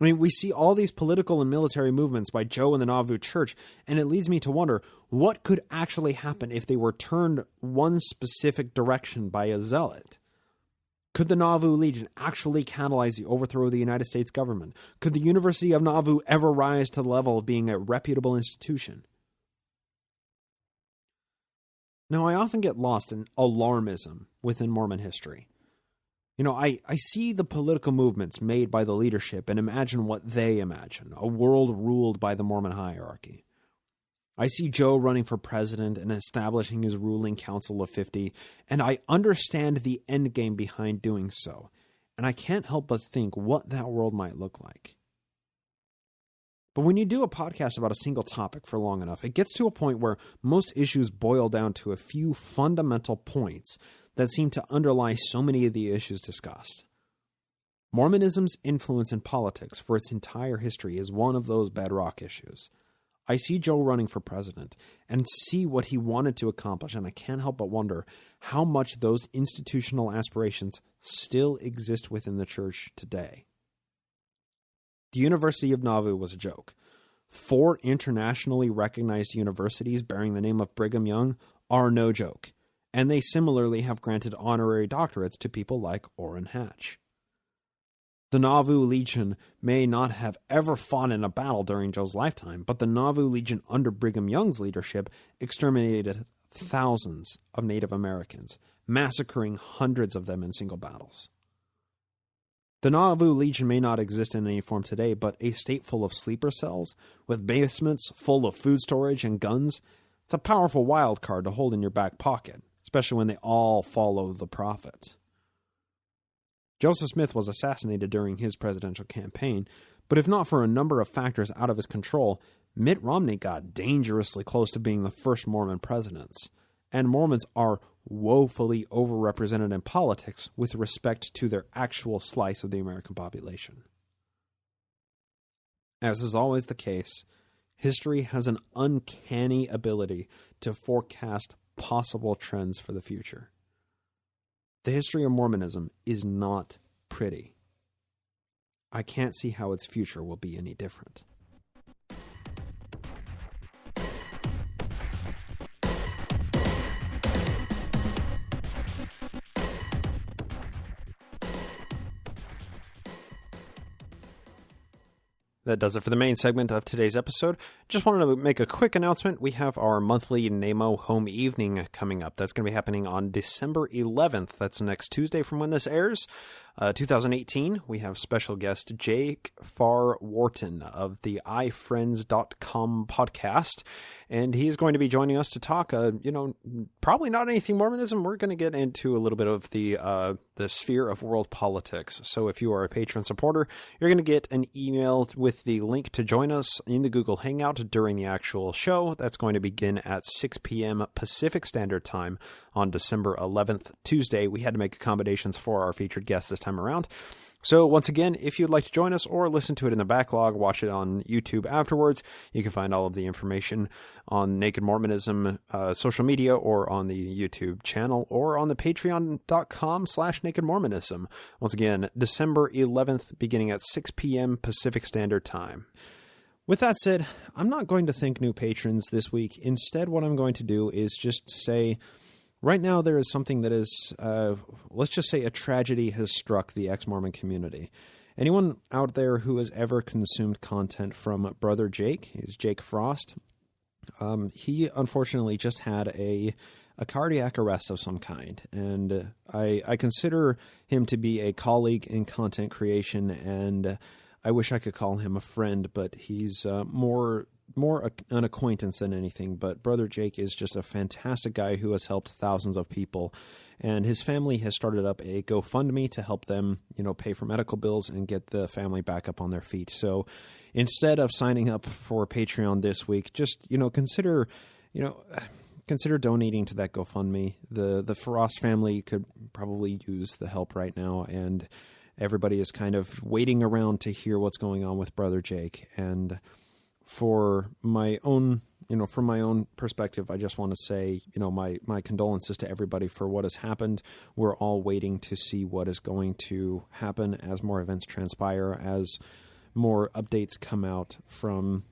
I mean, we see all these political and military movements by Joe and the Nauvoo Church, and it leads me to wonder what could actually happen if they were turned one specific direction by a zealot. Could the Nauvoo Legion actually catalyze the overthrow of the United States government? Could the University of Nauvoo ever rise to the level of being a reputable institution? Now, I often get lost in alarmism within Mormon history. You know, I see the political movements made by the leadership and imagine what they imagine, a world ruled by the Mormon hierarchy. I see Joe running for president and establishing his ruling council of 50, and I understand the end game behind doing so, and I can't help but think what that world might look like. But when you do a podcast about a single topic for long enough, it gets to a point where most issues boil down to a few fundamental points that seem to underlie so many of the issues discussed. Mormonism's influence in politics for its entire history is one of those bedrock issues. I see Joe running for president and see what he wanted to accomplish, and I can't help but wonder how much those institutional aspirations still exist within the church today. The University of Nauvoo was a joke. 4 internationally recognized universities bearing the name of Brigham Young are no joke, and they similarly have granted honorary doctorates to people like Orrin Hatch. The Nauvoo Legion may not have ever fought in a battle during Joe's lifetime, but the Nauvoo Legion under Brigham Young's leadership exterminated thousands of Native Americans, massacring hundreds of them in single battles. The Nauvoo Legion may not exist in any form today, but a state full of sleeper cells, with basements full of food storage and guns, it's a powerful wild card to hold in your back pocket, especially when they all follow the prophet. Joseph Smith was assassinated during his presidential campaign, but if not for a number of factors out of his control, Mitt Romney got dangerously close to being the first Mormon presidents, and Mormons are woefully overrepresented in politics with respect to their actual slice of the American population. As is always the case, history has an uncanny ability to forecast possible trends for the future. The history of Mormonism is not pretty. I can't see how its future will be any different. That does it for the main segment of today's episode. Just wanted to make a quick announcement. We have our monthly NAMO Home Evening coming up. That's going to be happening on December 11th. That's next Tuesday from when this airs. 2018, we have special guest Jake Farr Wharton of the iFriends.com podcast, and he's going to be joining us to talk, probably not anything Mormonism. We're going to get into a little bit of the sphere of world politics. So if you are a patron supporter, you're going to get an email with the link to join us in the Google Hangout during the actual show. That's going to begin at 6 p.m. Pacific Standard Time on December 11th, Tuesday. We had to make accommodations for our featured guest this time around. So once again, if you'd like to join us or listen to it in the backlog, watch it on YouTube afterwards, you can find all of the information on Naked Mormonism social media or on the YouTube channel or on the patreon.com/Naked Mormonism. Once again, December 11th, beginning at 6 p.m. Pacific Standard Time. With that said, I'm not going to thank new patrons this week. Instead, what I'm going to do is just say, right now, there is something that is, let's just say a tragedy has struck the ex-Mormon community. anyone out there who has ever consumed content from Brother Jake, he's Jake Frost, he unfortunately just had a cardiac arrest of some kind, and I consider him to be a colleague in content creation, and I wish I could call him a friend, but he's more an acquaintance than anything. But Brother Jake is just a fantastic guy who has helped thousands of people, and his family has started up a GoFundMe to help them, pay for medical bills and get the family back up on their feet. So instead of signing up for Patreon this week, just, consider donating to that GoFundMe. The Frost family could probably use the help right now, and everybody is kind of waiting around to hear what's going on with Brother Jake. And for my own, from my own perspective, I just want to say, my condolences to everybody for what has happened. We're all waiting to see what is going to happen as more events transpire, as more updates come out from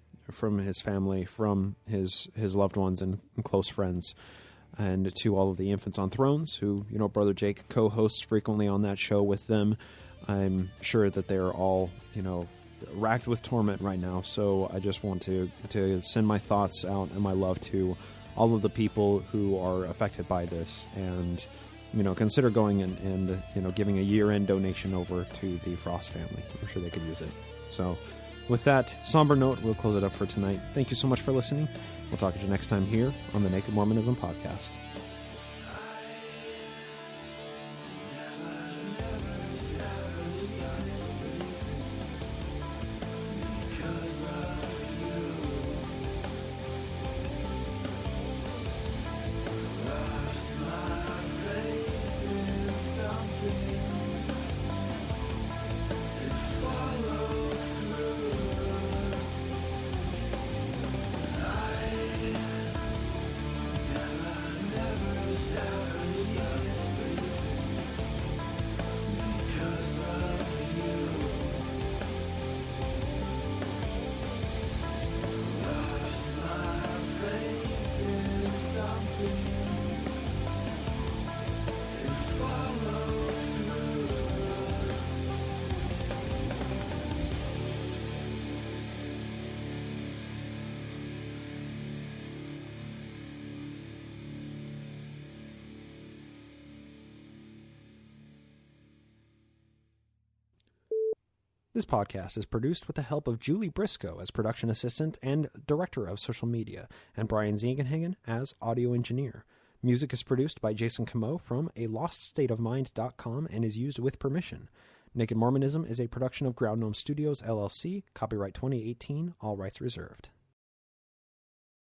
his family, from his loved ones and close friends, and to all of the Infants on Thrones who, Brother Jake co-hosts frequently on that show with them. I'm sure that they are all, racked with torment right now. So I just want to send my thoughts out and my love to all of the people who are affected by this, and, consider going and giving a year-end donation over to the Frost family. I'm sure they could use it. So with that somber note, we'll close it up for tonight. Thank you so much for listening. We'll talk to you next time here on the Naked Mormonism Podcast. This podcast is produced with the help of Julie Briscoe as production assistant and director of social media, and Brian Ziegenhagen as audio engineer. Music is produced by Jason Camo from aloststateofmind.com and is used with permission. Naked Mormonism is a production of Ground Gnome Studios, LLC, copyright 2018, all rights reserved.